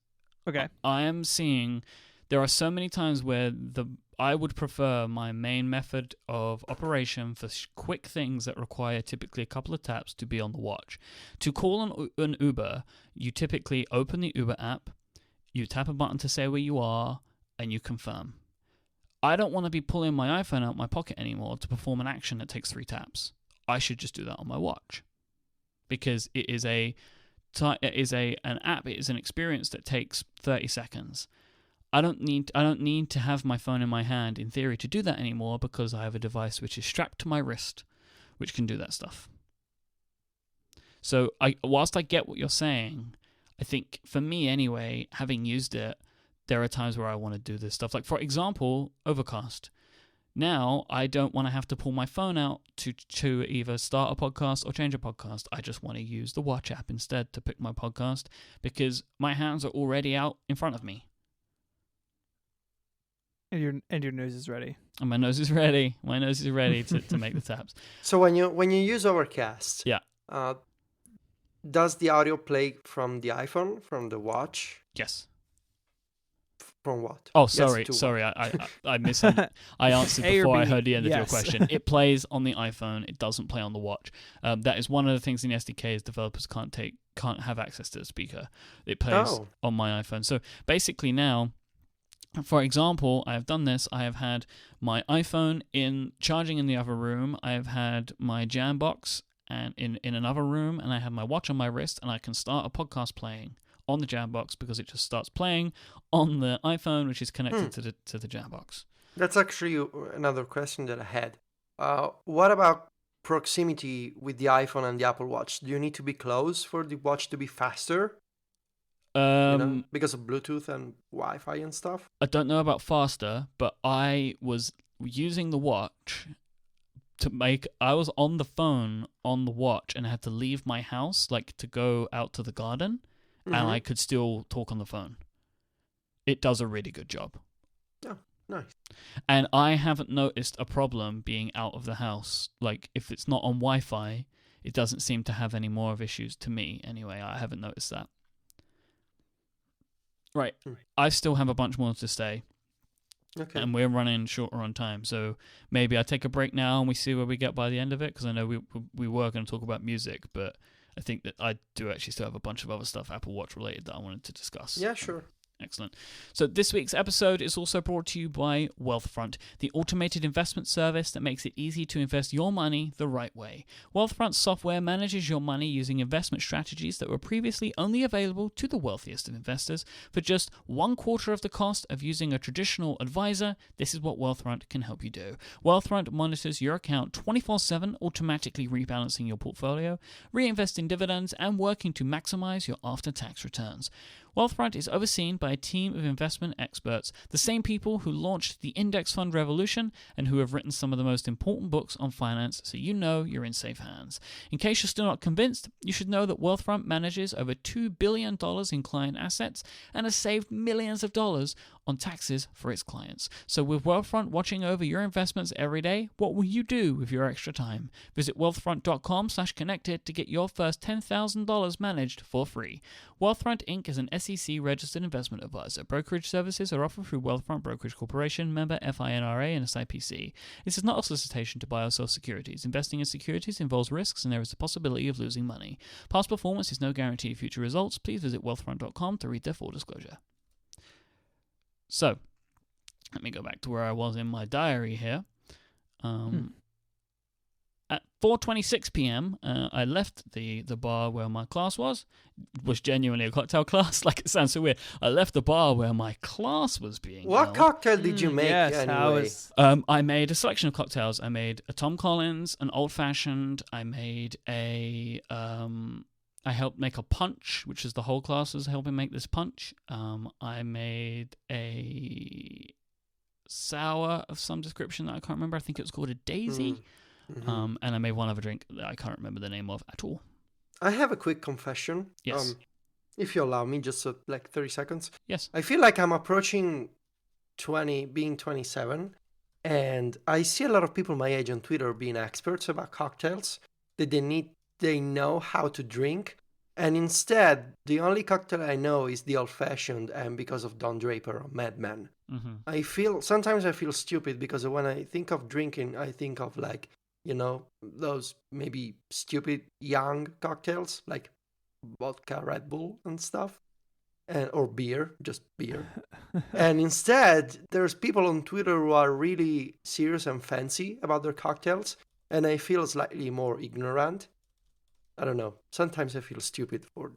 okay, I am seeing there are so many times where I would prefer my main method of operation for quick things that require typically a couple of taps to be on the watch. To call an Uber, you typically open the Uber app, you tap a button to say where you are, and you confirm. I don't want to be pulling my iPhone out my pocket anymore to perform an action that takes 3 taps. I should just do that on my watch, because it is an app. It is an experience that takes 30 seconds. I don't need to have my phone in my hand in theory to do that anymore, because I have a device which is strapped to my wrist, which can do that stuff. So whilst I get what you're saying, I think for me anyway, having used it, there are times where I want to do this stuff. Like, for example, Overcast. Now, I don't want to have to pull my phone out to either start a podcast or change a podcast. I just want to use the Watch app instead to pick my podcast, because my hands are already out in front of me. And your nose is ready. And my nose is ready. My nose is ready to make the taps. So when you use Overcast, Yeah. Does the audio play from the iPhone, from the watch? Yes. From what? Oh, Yes, sorry. to Sorry, what? I I answered A or before I B? heard the end of your Yes. question. It plays on the iPhone. It doesn't play on the watch. That is one of the things in the SDK is developers can't have access to the speaker. It plays on my iPhone. So basically now, for example, I have done this. I have had my iPhone charging in the other room. I have had my Jambox and in another room, and I have my watch on my wrist, and I can start a podcast playing on the Jambox because it just starts playing on the iPhone, which is connected to the Jambox. That's actually another question that I had. What about proximity with the iPhone and the Apple Watch? Do you need to be close for the watch to be faster? Because of Bluetooth and Wi-Fi and stuff? I don't know about faster, but I was using the watch I was on the phone on the watch and I had to leave my house, like to go out to the garden, and I could still talk on the phone. It does a really good job. Oh, nice. And I haven't noticed a problem being out of the house. Like, if it's not on Wi-Fi, it doesn't seem to have any more of issues to me. Anyway, I haven't noticed that. Right. I still have a bunch more to say. Okay. And we're running shorter on time, so maybe I take a break now and we see where we get by the end of it, because I know we were going to talk about music, but I think that I do actually still have a bunch of other stuff Apple Watch related that I wanted to discuss. Yeah, sure. Excellent. So this week's episode is also brought to you by Wealthfront, the automated investment service that makes it easy to invest your money the right way. Wealthfront software manages your money using investment strategies that were previously only available to the wealthiest of investors for just 1/4 of the cost of using a traditional advisor. This is what Wealthfront can help you do. Wealthfront monitors your account 24/7, automatically rebalancing your portfolio, reinvesting dividends, and working to maximize your after-tax returns. Wealthfront is overseen by a team of investment experts, the same people who launched the index fund revolution and who have written some of the most important books on finance, so you know you're in safe hands. In case you're still not convinced, you should know that Wealthfront manages over $2 billion in client assets and has saved millions of dollars on taxes for its clients. So with Wealthfront watching over your investments every day, what will you do with your extra time? Visit wealthfront.com/connected to get your first $10,000 managed for free. Wealthfront Inc. is an SEC-registered investment advisor. Brokerage services are offered through Wealthfront Brokerage Corporation, member FINRA and SIPC. This is not a solicitation to buy or sell securities. Investing in securities involves risks and there is the possibility of losing money. Past performance is no guarantee of future results. Please visit wealthfront.com to read their full disclosure. So, let me go back to where I was in my diary here. At 4:26 p.m., I left the bar where my class was. It was genuinely a cocktail class. Like, it sounds so weird. I left the bar where my class was being What held. cocktail did you make anyway? I made a selection of cocktails. I made a Tom Collins, an old-fashioned. I made I helped make a punch, which is the whole class was helping make this punch. I made a sour of some description that I can't remember. I think it was called a Daisy. And I made one other drink that I can't remember the name of at all. I have a quick confession. Yes. If you allow me, just like 30 seconds. Yes. I feel like I'm approaching being 27, and I see a lot of people my age on Twitter being experts about cocktails that they know how to drink, and instead the only cocktail I know is the old-fashioned, and because of Don Draper or Mad Men. Sometimes I feel stupid because when I think of drinking, I think of like, those maybe stupid young cocktails like vodka, Red Bull and stuff. or beer, just beer. And instead, there's people on Twitter who are really serious and fancy about their cocktails, and I feel slightly more ignorant. I don't know. Sometimes I feel stupid for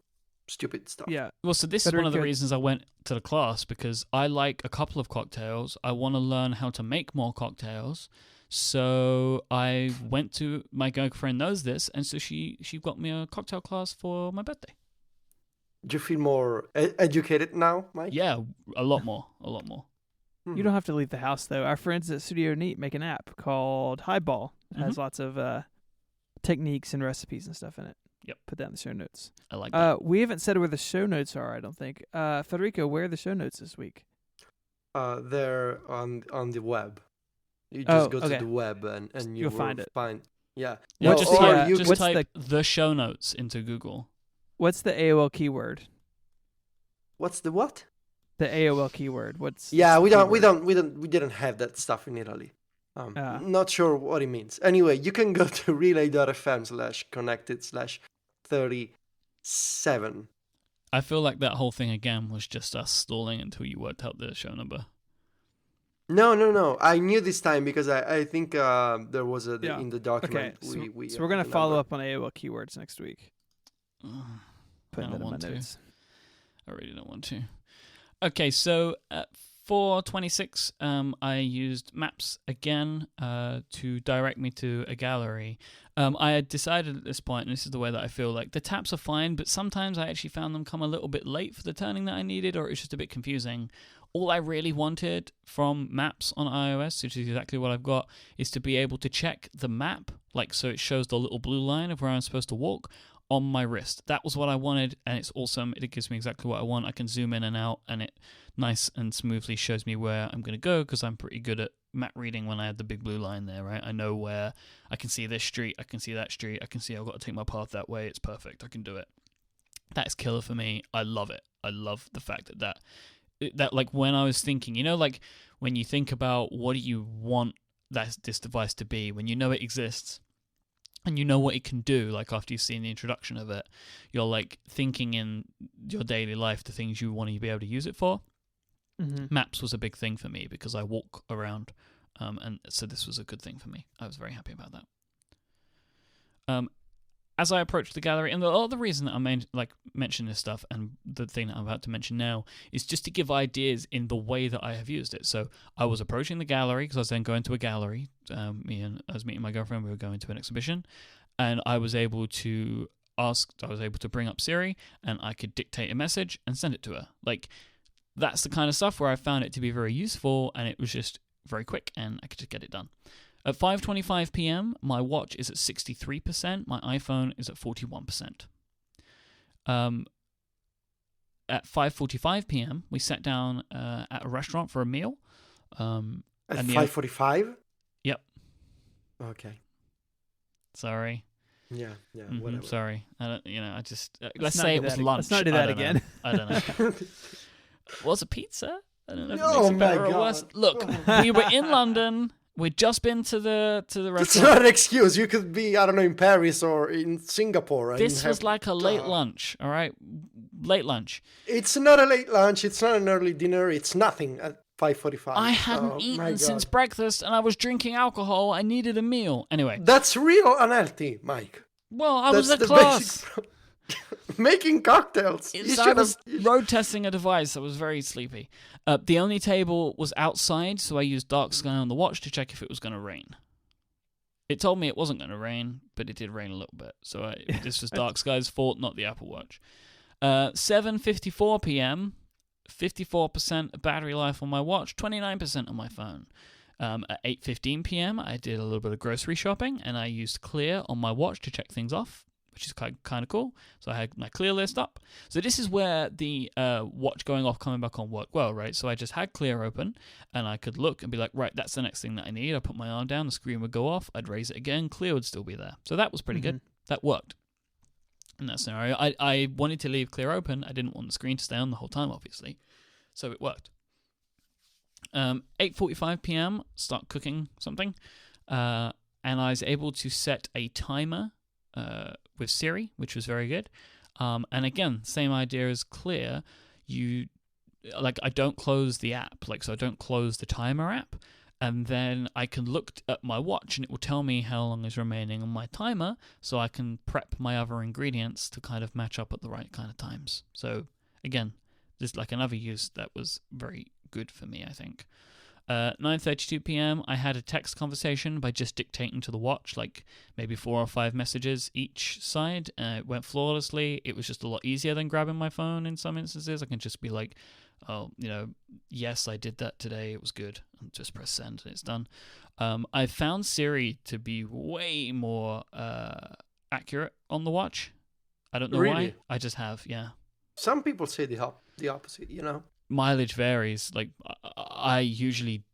stupid stuff. Yeah. Well, so this is one of the Federico- reasons I went to the class, because I like a couple of cocktails. I want to learn how to make more cocktails. So I went to, my girlfriend knows this, and so she got me a cocktail class for my birthday. Do you feel more educated now, Myke? Yeah, a lot more. You don't have to leave the house, though. Our friends at Studio Neat make an app called Highball. It has lots of techniques and recipes and stuff in it. Yep. Put that in the show notes. I like that. We haven't said where the show notes are, I don't think. Federico, where are the show notes this week? They're on the web. You just go to okay. the web and You'll will find it. Yeah. Yeah, What's just what's type the show notes into Google. What's the AOL keyword? What's the what? The AOL keyword. What's Yeah, we keyword? didn't have that stuff in Italy. Ah. Not sure what it means. Anyway, you can go to relay.fm/connected/37. I feel like that whole thing again was just us stalling until you worked out the show number. No. I knew this time because I think there was in the document. Okay, we so we're gonna follow up on AOL keywords next week. I don't Putting that in my want to. notes. I really don't want to. Okay, so for 26, I used maps again to direct me to a gallery. I had decided at this point, and this is the way that I feel, like the taps are fine, but sometimes I actually found them come a little bit late for the turning that I needed, or it was just a bit confusing. All I really wanted from maps on iOS, which is exactly what I've got, is to be able to check the map, like so it shows the little blue line of where I'm supposed to walk on my wrist. That was what I wanted, and it's awesome. It gives me exactly what I want. I can zoom in and out, and it nice and smoothly shows me where I'm going to go, because I'm pretty good at map reading when I had the big blue line there, right? I know where I can see this street, I can see that street, I can see I've got to take my path that way. It's perfect. I can do it. That's killer for me. I love it. I love the fact that like when I was thinking, like when you think about what do you want this device to be, when you know it exists, and you know what it can do, like after you've seen the introduction of it, you're like thinking in your daily life the things you want to be able to use it for. Mm-hmm. Maps was a big thing for me because I walk around, and so this was a good thing for me. I was very happy about that. As I approached the gallery, and the other reason that I mention this stuff, and the thing that I'm about to mention now, is just to give ideas in the way that I have used it. So I was approaching the gallery because I was then going to a gallery. I was meeting my girlfriend. We were going to an exhibition, and I was able to bring up Siri, and I could dictate a message and send it to her. Like, that's the kind of stuff where I found it to be very useful, and it was just very quick, and I could just get it done. At 5:25 p.m., my watch is at 63%. My iPhone is at 41%. At 5:45 p.m., we sat down at a restaurant for a meal. At 5:45? Yep. Okay. Sorry. Yeah, whatever. Sorry. I don't. I just Let's say it was lunch. Let's not do that again. I don't know. Was it pizza? I don't know if it Oh makes it my better or God. worse. Look, we were in London. We'd just been to the restaurant. It's not an excuse. You could be, I don't know, in Paris or in Singapore. And This was like a late lunch, all right? Late lunch. It's not a late lunch. It's not an early dinner. It's nothing at 5:45. I hadn't eaten since breakfast, and I was drinking alcohol. I needed a meal. Anyway. That's real unhealthy, Myke. Well, I was That's at the class. Making cocktails. I was road testing a device. I was very sleepy. The only table was outside, so I used dark sky on the watch to check if it was going to rain. It told me it wasn't going to rain, but it did rain a little bit. So this was dark sky's fault, not the Apple Watch. 7:54 p.m., 54% battery life on my watch, 29% on my phone. At 8:15 p.m., I did a little bit of grocery shopping, and I used Clear on my watch to check things off, which is kind of cool. So I had my Clear list up. So this is where the watch going off, coming back on worked well, right? So I just had Clear open, and I could look and be like, right, that's the next thing that I need. I put my arm down, the screen would go off, I'd raise it again, Clear would still be there. So that was pretty good. That worked in that scenario. I wanted to leave Clear open. I didn't want the screen to stay on the whole time, obviously. So it worked. 8:45 p.m., start cooking something, and I was able to set a timer with Siri, which was very good. And again, same idea as Clear. I don't close the app, so I don't close the timer app, and then I can look at my watch and it will tell me how long is remaining on my timer, so I can prep my other ingredients to kind of match up at the right kind of times. So again, just like another use that was very good for me, I think. 9:32 p.m. I had a text conversation by just dictating to the watch, like maybe 4 or 5 messages each side. It went flawlessly. It was just a lot easier than grabbing my phone in some instances. I can just be like, oh, yes, I did that today. It was good. And just press send and it's done. I found Siri to be way more accurate on the watch. I don't know Really? why. I just have, yeah. Some people say the opposite, Mileage varies. Like I usually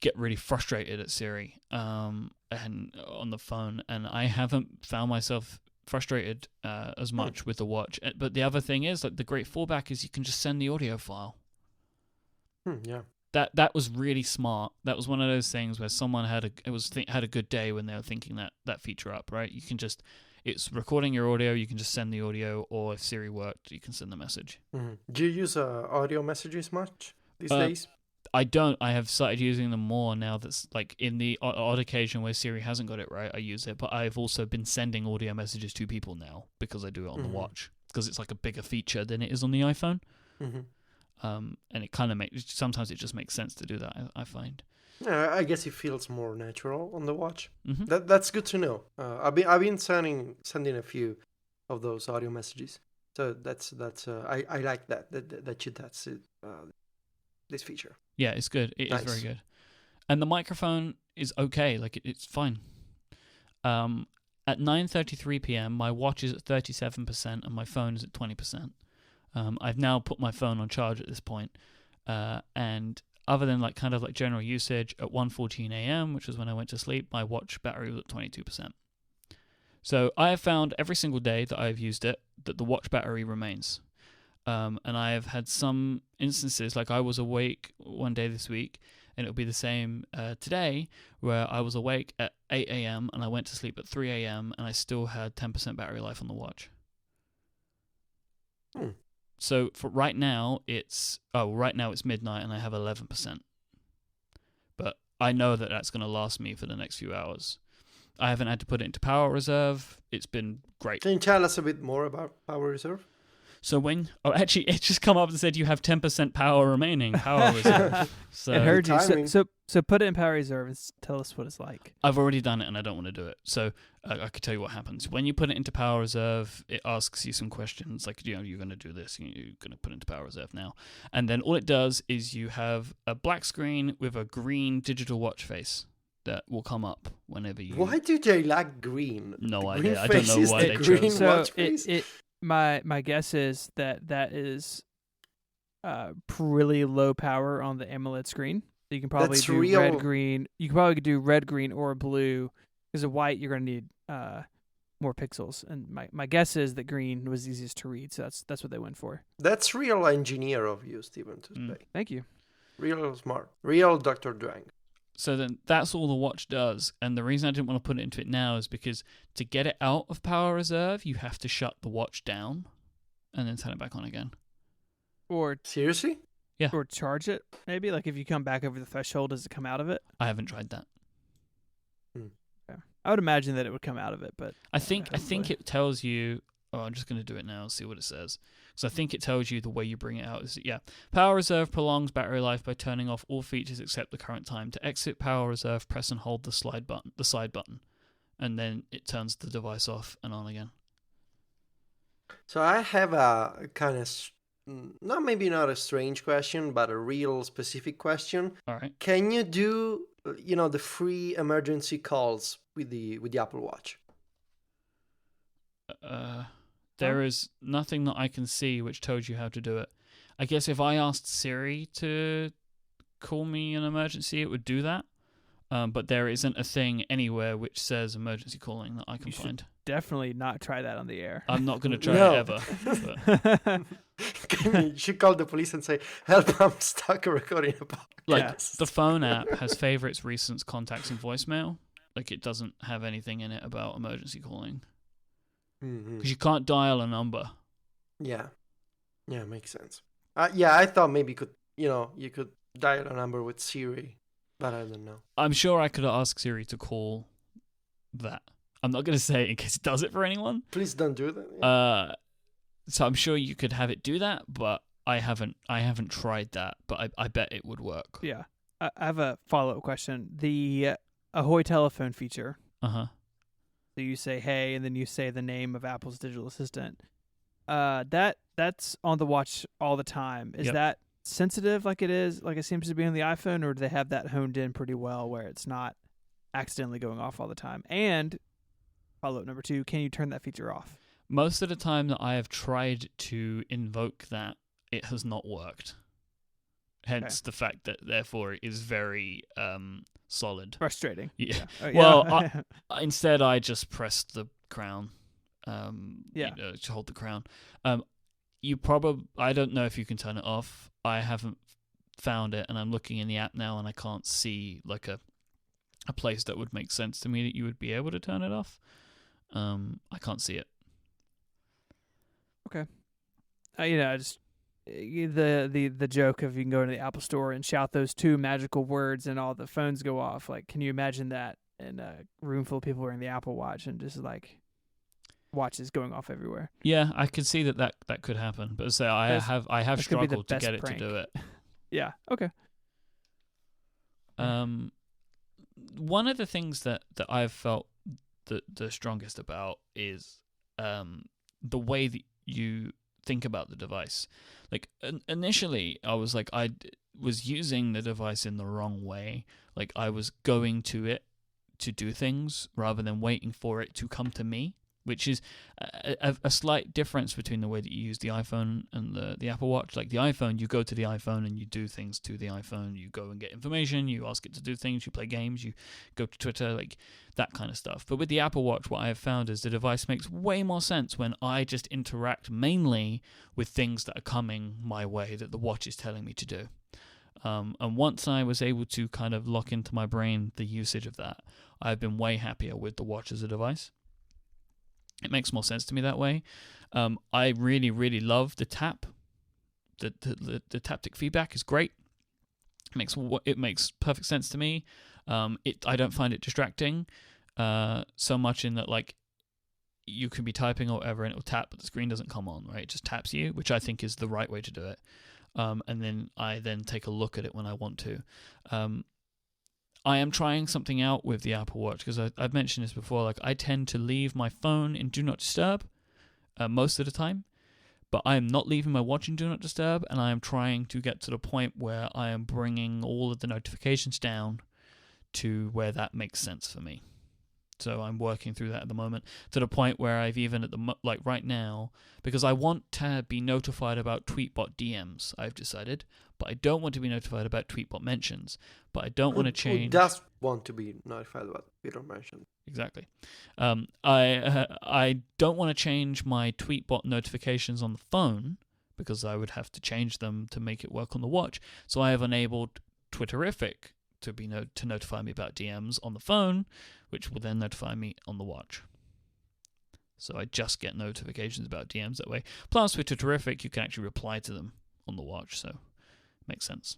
get really frustrated at Siri and on the phone, and I haven't found myself frustrated as much with the watch. But the other thing is, like, the great fallback is you can just send the audio file. Yeah. That was really smart. That was one of those things where someone had a good day when they were thinking that feature up, right? You can just, it's recording your audio, you can just send the audio, or if Siri worked, you can send the message. Mm-hmm. Do you use audio messages much these days? I don't. I have started using them more now. That's like in the odd occasion where Siri hasn't got it right, I use it. But I've also been sending audio messages to people now because I do it on the watch, because it's like a bigger feature than it is on the iPhone. Mm-hmm. And it kind of sometimes it just makes sense to do that, I find. Yeah, I guess it feels more natural on the watch. Mm-hmm. That's good to know. I've been sending a few of those audio messages. So that's I like that that's this feature. Yeah, it's good. It is very good. And the microphone is okay. Like, it's fine. At 9:33 p.m., my watch is at 37% and my phone is at 20%. I've now put my phone on charge at this point. And other than like kind of like general usage, at 1:14 a.m., which was when I went to sleep, my watch battery was at 22%. So I have found every single day that I've used it that the watch battery remains. And I have had some instances, like I was awake one day this week, and it'll be the same today, where I was awake at 8 a.m. and I went to sleep at 3 a.m. and I still had 10% battery life on the watch. So for right now it's midnight and I have 11%. But I know that that's going to last me for the next few hours. I haven't had to put it into power reserve. It's been great. Can you tell us a bit more about power reserve? So actually, it just come up and said you have 10% power remaining. Power reserve. So I heard you. So put it in power reserve and tell us what it's like. I've already done it and I don't want to do it. So I could tell you what happens when you put it into power reserve. It asks you some questions like, you're going to do this. You're going to put it into power reserve now, and then all it does is you have a black screen with a green digital watch face that will come up whenever you. Why do they like green? No the idea. Green I don't know face why is they the green chose. So watch face? my guess is that is really low power on the AMOLED screen. So you can probably That's do real. red, green. You can probably do red, green, or blue. Because of white, you're going to need more pixels. And my guess is that green was easiest to read, so that's what they went for. That's real engineer of you, Steven, to say. Thank you. Real smart. Real Dr. Drang. So then that's all the watch does. And the reason I didn't want to put it into it now is because to get it out of power reserve, you have to shut the watch down and then turn it back on again. Or Seriously? Yeah. Or charge it, maybe. Like if you come back over the threshold, does it come out of it? I haven't tried that. Okay. I would imagine that it would come out of it, but I think it tells you. Oh, I'm just going to do it now and see what it says. So I think it tells you the way you bring it out is, power reserve prolongs battery life by turning off all features except the current time. To exit power reserve, press and hold the side button, and then it turns the device off and on again. So I have a kind of, not a strange question, but a real specific question. All right. Can you do, the free emergency calls with the Apple Watch? There is nothing that I can see which tells you how to do it. I guess if I asked Siri to call me an emergency, it would do that. But there isn't a thing anywhere which says emergency calling that I can find. definitely not try that on the air. I'm not going to try it ever. But. You should call the police and say, "Help! I'm stuck recording a podcast." The phone app has favorites, recents, contacts, and voicemail. Like, it doesn't have anything in it about emergency calling. Because you can't dial a number. Yeah, makes sense. Yeah, I thought maybe you could dial a number with Siri, but I don't know. I'm sure I could ask Siri to call that. I'm not going to say it in case it does it for anyone. Please don't do that. Yeah. So I'm sure you could have it do that, but I haven't tried that, but I bet it would work. Yeah. I have a follow-up question. The Ahoy telephone feature. Uh-huh. So you say, hey, and then you say the name of Apple's digital assistant. That's on the watch all the time. Is that sensitive like it seems to be on the iPhone, or do they have that honed in pretty well where it's not accidentally going off all the time? And follow-up number 2, can you turn that feature off? Most of the time that I have tried to invoke that, it has not worked. Hence the fact that, therefore, it is very solid. Frustrating. Yeah. Oh, well, instead, I just pressed the crown. To hold the crown. I don't know if you can turn it off. I haven't found it, and I'm looking in the app now, and I can't see like a place that would make sense to me that you would be able to turn it off. I can't see it. Okay. Just the joke of you can go into the Apple Store and shout those 2 magical words and all the phones go off. Like, can you imagine that in a room full of people wearing the Apple Watch and just like watches going off everywhere? Yeah, I could see that could happen. But say I have struggled to get it prank. to do it. Yeah. Okay. One of the things that I've felt the strongest about is the way that you think about the device. Like initially, I was like, I was using the device in the wrong way. Like I was going to it to do things rather than waiting for it to come to me, which is a slight difference between the way that you use the iPhone and the Apple Watch. Like the iPhone, you go to the iPhone and you do things to the iPhone. You go and get information, you ask it to do things, you play games, you go to Twitter, like that kind of stuff. But with the Apple Watch, what I have found is the device makes way more sense when I just interact mainly with things that are coming my way that the watch is telling me to do. And once I was able to kind of lock into my brain the usage of that, I've been way happier with the watch as a device. It makes more sense to me that way. I really, really love the tap. The taptic feedback is great. It makes perfect sense to me. I don't find it distracting so much in that like you can be typing or whatever and it'll tap, but the screen doesn't come on, right? It just taps you, which I think is the right way to do it. And then I take a look at it when I want to. I am trying something out with the Apple Watch because I've mentioned this before. Like I tend to leave my phone in Do Not Disturb most of the time, but I am not leaving my watch in Do Not Disturb, and I am trying to get to the point where I am bringing all of the notifications down to where that makes sense for me. So I'm working through that at the moment to the point where I've even like right now, because I want to be notified about Tweetbot DMs, I've decided, but I don't want to be notified about Tweetbot mentions, but I don't want to change. Who does want to be notified about Tweetbot mentions? Exactly. I don't want to change my Tweetbot notifications on the phone because I would have to change them to make it work on the watch. So I have enabled Twitterific to notify me about DMs on the phone, which will then notify me on the watch. So I just get notifications about DMs that way. Plus, with Twitterific, you can actually reply to them on the watch, so it makes sense.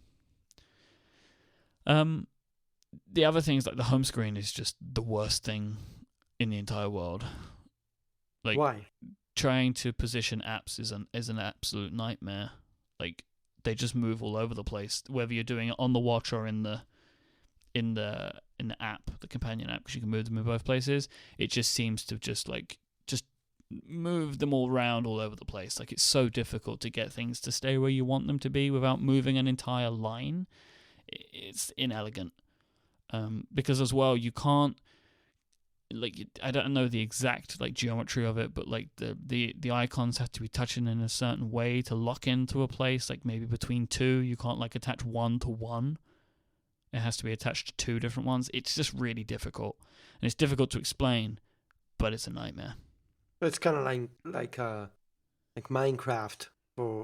The other things, like the home screen, is just the worst thing in the entire world. Like, why? Trying to position apps is an absolute nightmare. Like, they just move all over the place, whether you're doing it on the watch or in the app, the companion app, because you can move them in both places. It just seems to just move them all around all over the place. Like it's so difficult to get things to stay where you want them to be without moving an entire line. It's inelegant. Because as well, you can't, like, I don't know the exact like geometry of it, but like the icons have to be touching in a certain way to lock into a place, like maybe between two. You can't like attach one to one. It has to be attached to two different ones. It's just really difficult. And it's difficult to explain, but it's a nightmare. It's kind of like Minecraft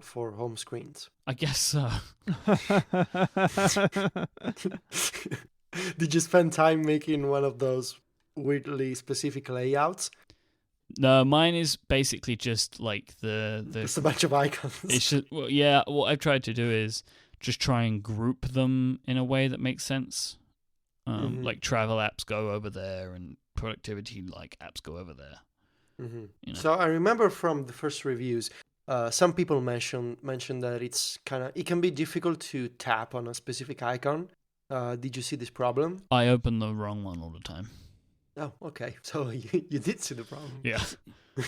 for home screens. I guess so. Did you spend time making one of those weirdly specific layouts? No, mine is basically just like the Just a bunch of icons. It's just, well, yeah. What I've tried to do is just try and group them in a way that makes sense. Like travel apps go over there, and productivity like apps go over there. You know? So I remember from the first reviews, some people mentioned that it can be difficult to tap on a specific icon. Did you see this problem? I open the wrong one all the time. Oh, okay. So you did see the problem. Yeah.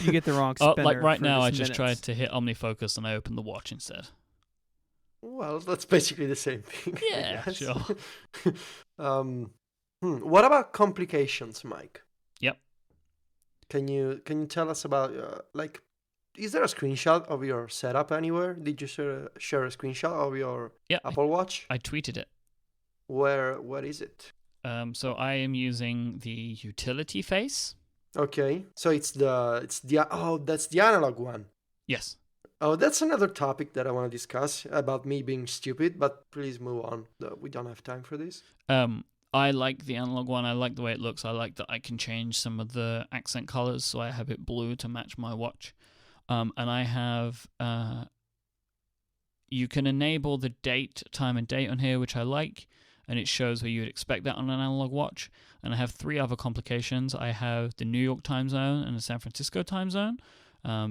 You get the wrong spinner. Like right for now, I just just tried minutes. to hit OmniFocus and I opened the watch instead. Well, that's basically the same thing. I Yeah, guess. sure. What about complications, Mike? Yep. Can you tell us about is there a screenshot of your setup anywhere? Did you share a screenshot of your Apple Watch? I tweeted it. What is it? So I am using the utility face. Okay, so that's the analog one. Yes. Oh, that's another topic that I want to discuss about me being stupid, but please move on. We don't have time for this. I like the analog one. I like the way it looks. I like that I can change some of the accent colors, so I have it blue to match my watch. And I have you can enable the time and date on here, which I like, and it shows where you would expect that on an analog watch. And I have 3 other complications. I have the New York time zone and the San Francisco time zone,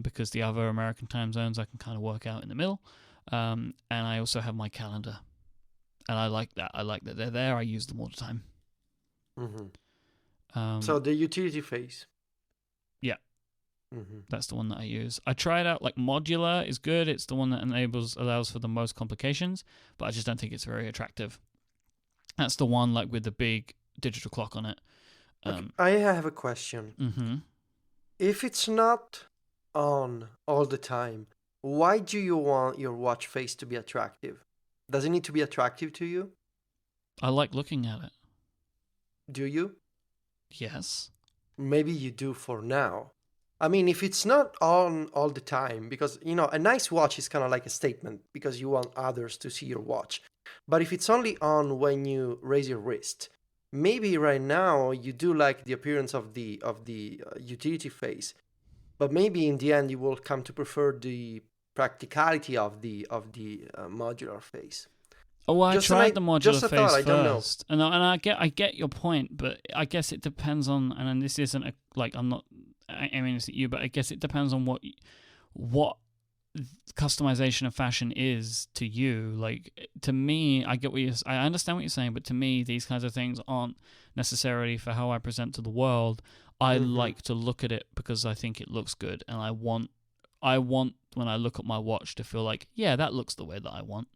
because the other American time zones I can kind of work out in the middle. And I also have my calendar. And I like that. I like that they're there. I use them all the time. So the utility phase. Yeah. That's the one that I use. I tried out, like, modular is good. It's the one that allows for the most complications, but I just don't think it's very attractive. That's the one, like, with the big digital clock on it. Okay. I have a question. If it's not on all the time, why do you want your watch face to be attractive? Does it need to be attractive to you? I like looking at it. Do you? Yes. Maybe you do for now. I mean, if it's not on all the time, because, a nice watch is kind of like a statement because you want others to see your watch. But if it's only on when you raise your wrist, maybe right now you do like the appearance of the utility face, but maybe in the end you will come to prefer the practicality of the modular face. Oh, well, I tried the modular face I don't know. first, and I get your point, but I guess it depends on, and this isn't I'm not aiming this at you, but I guess it depends on what customization of fashion is to you. Like, to me, I understand what you're saying, but to me, these kinds of things aren't necessarily for how I present to the world. I like to look at it because I think it looks good, and I want when I look at my watch to feel like, yeah, that looks the way that I want.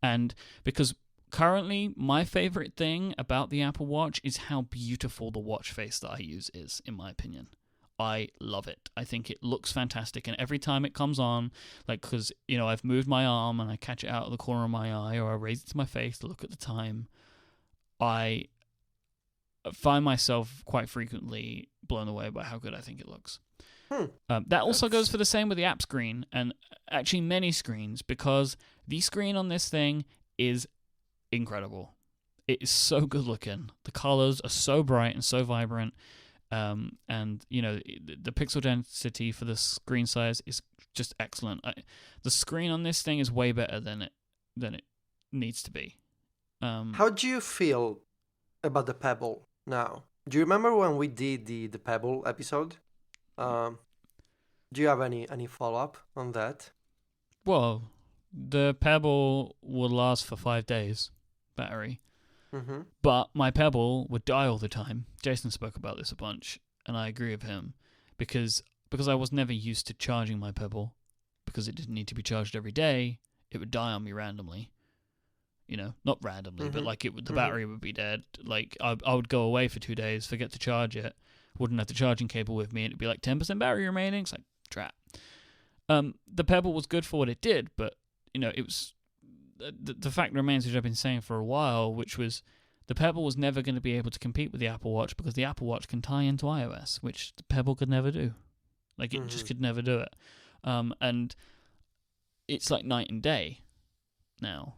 And because currently my favorite thing about the Apple Watch is how beautiful the watch face that I use is, in my opinion. I love it. I think it looks fantastic, and every time it comes on, like, because, I've moved my arm and I catch it out of the corner of my eye, or I raise it to my face to look at the time, I find myself quite frequently blown away by how good I think it looks. That also goes for the same with the app screen, and actually many screens, because the screen on this thing is incredible. It is so good looking. The colors are so bright and so vibrant, and the pixel density for the screen size is just excellent. The screen on this thing is way better than it needs to be. How do you feel about the Pebble now? Do you remember when we did the Pebble episode? Do you have any follow-up on that? Well, the Pebble will last for 5 days, battery. But my Pebble would die all the time. Jason spoke about this a bunch, and I agree with him, because I was never used to charging my Pebble, because it didn't need to be charged every day. It would die on me randomly. Not randomly, but like the battery would be dead. Like, I would go away for 2 days, forget to charge it, wouldn't have the charging cable with me, and it'd be like 10% battery remaining. It's like, trap. The Pebble was good for what it did, but, it was... The fact remains, which I've been saying for a while, which was the Pebble was never going to be able to compete with the Apple Watch, because the Apple Watch can tie into iOS, which the Pebble could never do. Like, it just could never do it. And it's like night and day now,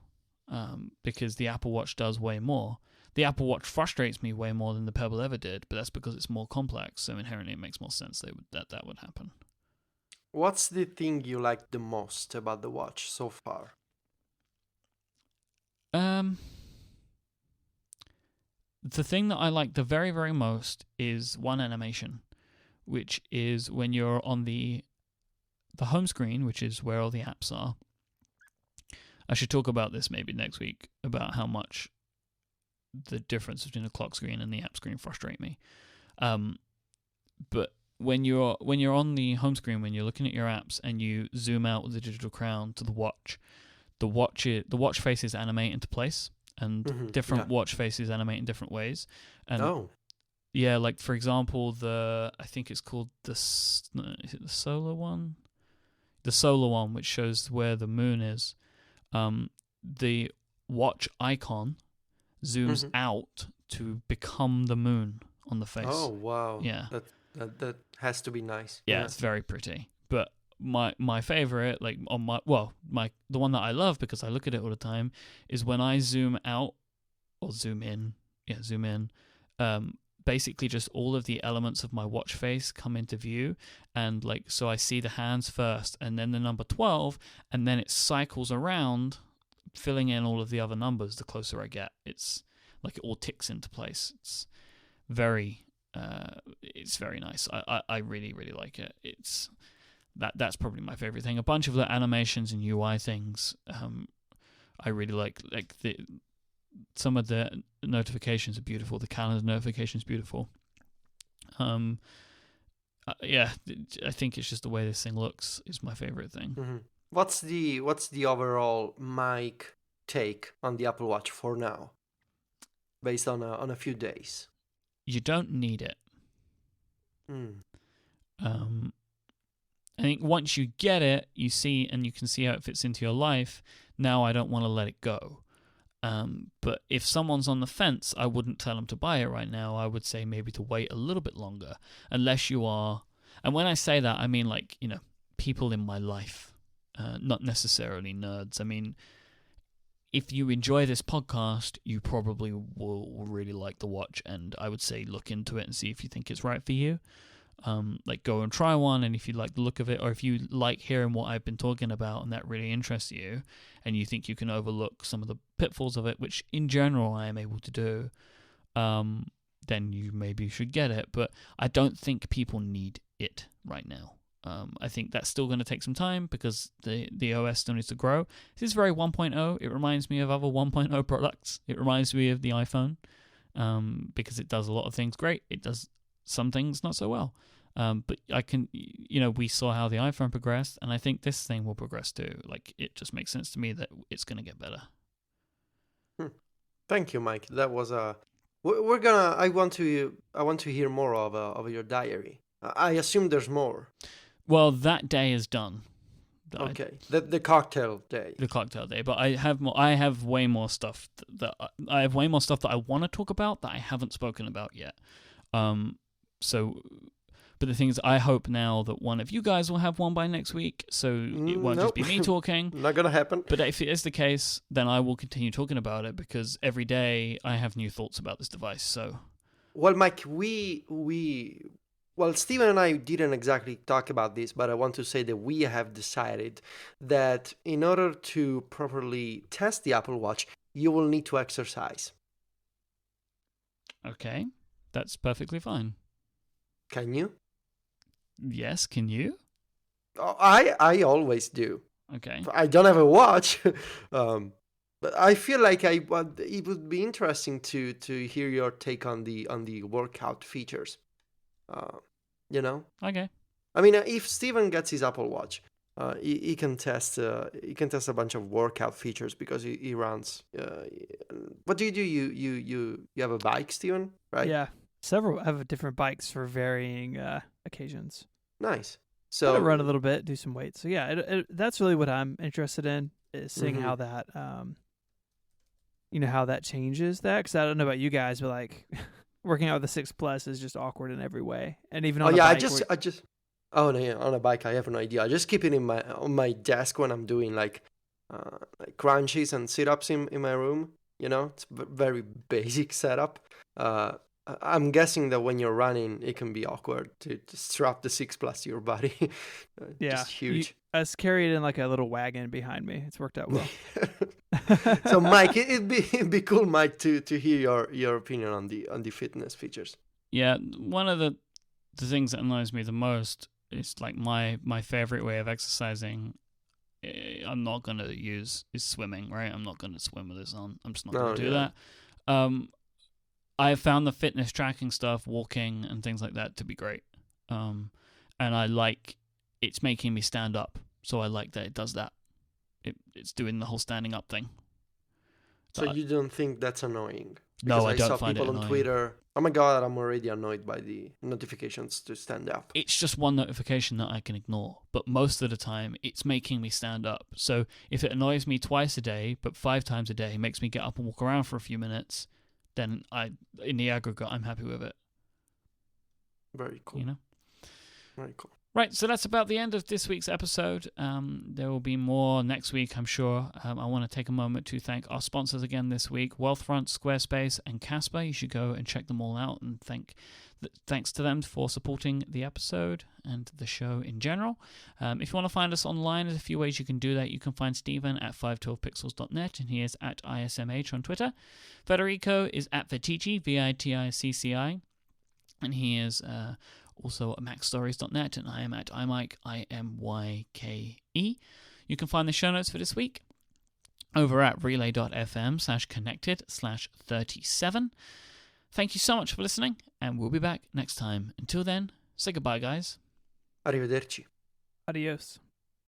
because the Apple Watch does way more. The Apple Watch frustrates me way more than the Pebble ever did, but that's because it's more complex, so inherently it makes more sense that would happen. What's the thing you like the most about the watch so far? The thing that I like the very, very most is one animation, which is when you're on the home screen, which is where all the apps are. I should talk about this maybe next week, about how much the difference between the clock screen and the app screen frustrate me. But when you're on the home screen, when you're looking at your apps and you zoom out with the digital crown to the watch faces animate into place, and different watch faces animate in different ways. And yeah, like for example, I think it's called is it the solar one? The solar one, which shows where the moon is. The watch icon zooms out to become the moon on the face. Oh wow! Yeah, that has to be nice. Yeah, it's very pretty. But my favorite, like on the one that I love because I look at it all the time, is when I zoom out or zoom in. Yeah, zoom in. Basically, just all of the elements of my watch face come into view, and like so I see the hands first, and then the number 12, and then it cycles around, filling in all of the other numbers. The closer I get, it's like it all ticks into place. It's very nice. I really, really like it. It's that's probably my favorite thing. A bunch of the animations and UI things, I really like some of the notifications are beautiful. The calendar notification is beautiful. Yeah, I think it's just the way this thing looks is my favorite thing. Mm-hmm. What's the overall Myke take on the Apple Watch for now, based on a few days? You don't need it. I think once you get it, you see and you can see how it fits into your life. Now I don't want to let it go. But if someone's on the fence, I wouldn't tell them to buy it right now. I would say maybe to wait a little bit longer, unless you are. And when I say that, I mean like, people in my life, not necessarily nerds. I mean, if you enjoy this podcast, you probably will really like the watch, and I would say look into it and see if you think it's right for you. Like go and try one, and if you like the look of it, or if you like hearing what I've been talking about and that really interests you, and you think you can overlook some of the pitfalls of it, which in general I am able to do, then you maybe should get it. But I don't think people need it right now. I think that's still going to take some time because the OS still needs to grow. This is very 1.0. It reminds me of other 1.0 products. It reminds me of the iPhone, because it does a lot of things great. It does some things not so well. But I can, we saw how the iPhone progressed, and I think this thing will progress too. Like, it just makes sense to me that it's going to get better. Thank you, Myke. That was we're gonna. I want to hear more of your diary. I assume there's more. Well, that day is done. Okay, the cocktail day. The cocktail day, but I have more. I have way more stuff that I want to talk about that I haven't spoken about yet. But the thing is, I hope now that one of you guys will have one by next week, so it won't just be me talking. Not gonna happen. But if it is the case, then I will continue talking about it because every day I have new thoughts about this device. So, well, Myke, well, Steven and I didn't exactly talk about this, but I want to say that we have decided that in order to properly test the Apple Watch, you will need to exercise. Okay, that's perfectly fine. Can you? Yes, can you? Oh, I always do. Okay. I don't have a watch, but I feel like it would be interesting to hear your take on the workout features. Okay. I mean, if Steven gets his Apple Watch, he can test a bunch of workout features because he runs. What do you do? You have a bike, Steven, right? Yeah, several have different bikes for varying occasions. Nice. So I run a little bit, do some weights. So yeah, that's really what I'm interested in, is seeing how that, how that changes that. Because I don't know about you guys, but like working out with the 6 Plus is just awkward in every way. And even on a bike, on a bike, I have no idea. I just keep it on my desk when I'm doing like crunches and sit-ups in my room. It's very basic setup. I'm guessing that when you're running, it can be awkward to strap the 6 Plus to your body. Just huge. Us carry it in like a little wagon behind me. It's worked out well. So, Myke, it'd be cool, Myke, to hear your opinion on the fitness features. Yeah, one of the things that annoys me the most is like my favorite way of exercising. I'm not gonna use is swimming. Right, I'm not gonna swim with this on. I'm just not gonna do that. I have found the fitness tracking stuff, walking and things like that, to be great. And I like it's making me stand up, so I like that it does that. It's doing the whole standing up thing. So you don't think that's annoying? No, I don't saw find it people annoying. on Twitter. Oh my god, I'm already annoyed by the notifications to stand up. It's just one notification that I can ignore, but most of the time it's making me stand up. So if it annoys me twice a day, but 5 times a day makes me get up and walk around for a few minutes, then in the aggregate, I'm happy with it. Very cool. Very cool. Right, so that's about the end of this week's episode. There will be more next week, I'm sure. I want to take a moment to thank our sponsors again this week, Wealthfront, Squarespace, and Casper. You should go and check them all out, and thanks to them for supporting the episode and the show in general. If you want to find us online, there's a few ways you can do that. You can find Stephen at 512pixels.net, and he is at ISMH on Twitter. Federico is at Viticci, Viticci, and he is also at macstories.net, and I am at imyke, IMYKE. You can find the show notes for this week over at relay.fm/connected/37. Thank you so much for listening, and we'll be back next time. Until then, say goodbye, guys. Arrivederci. Adios.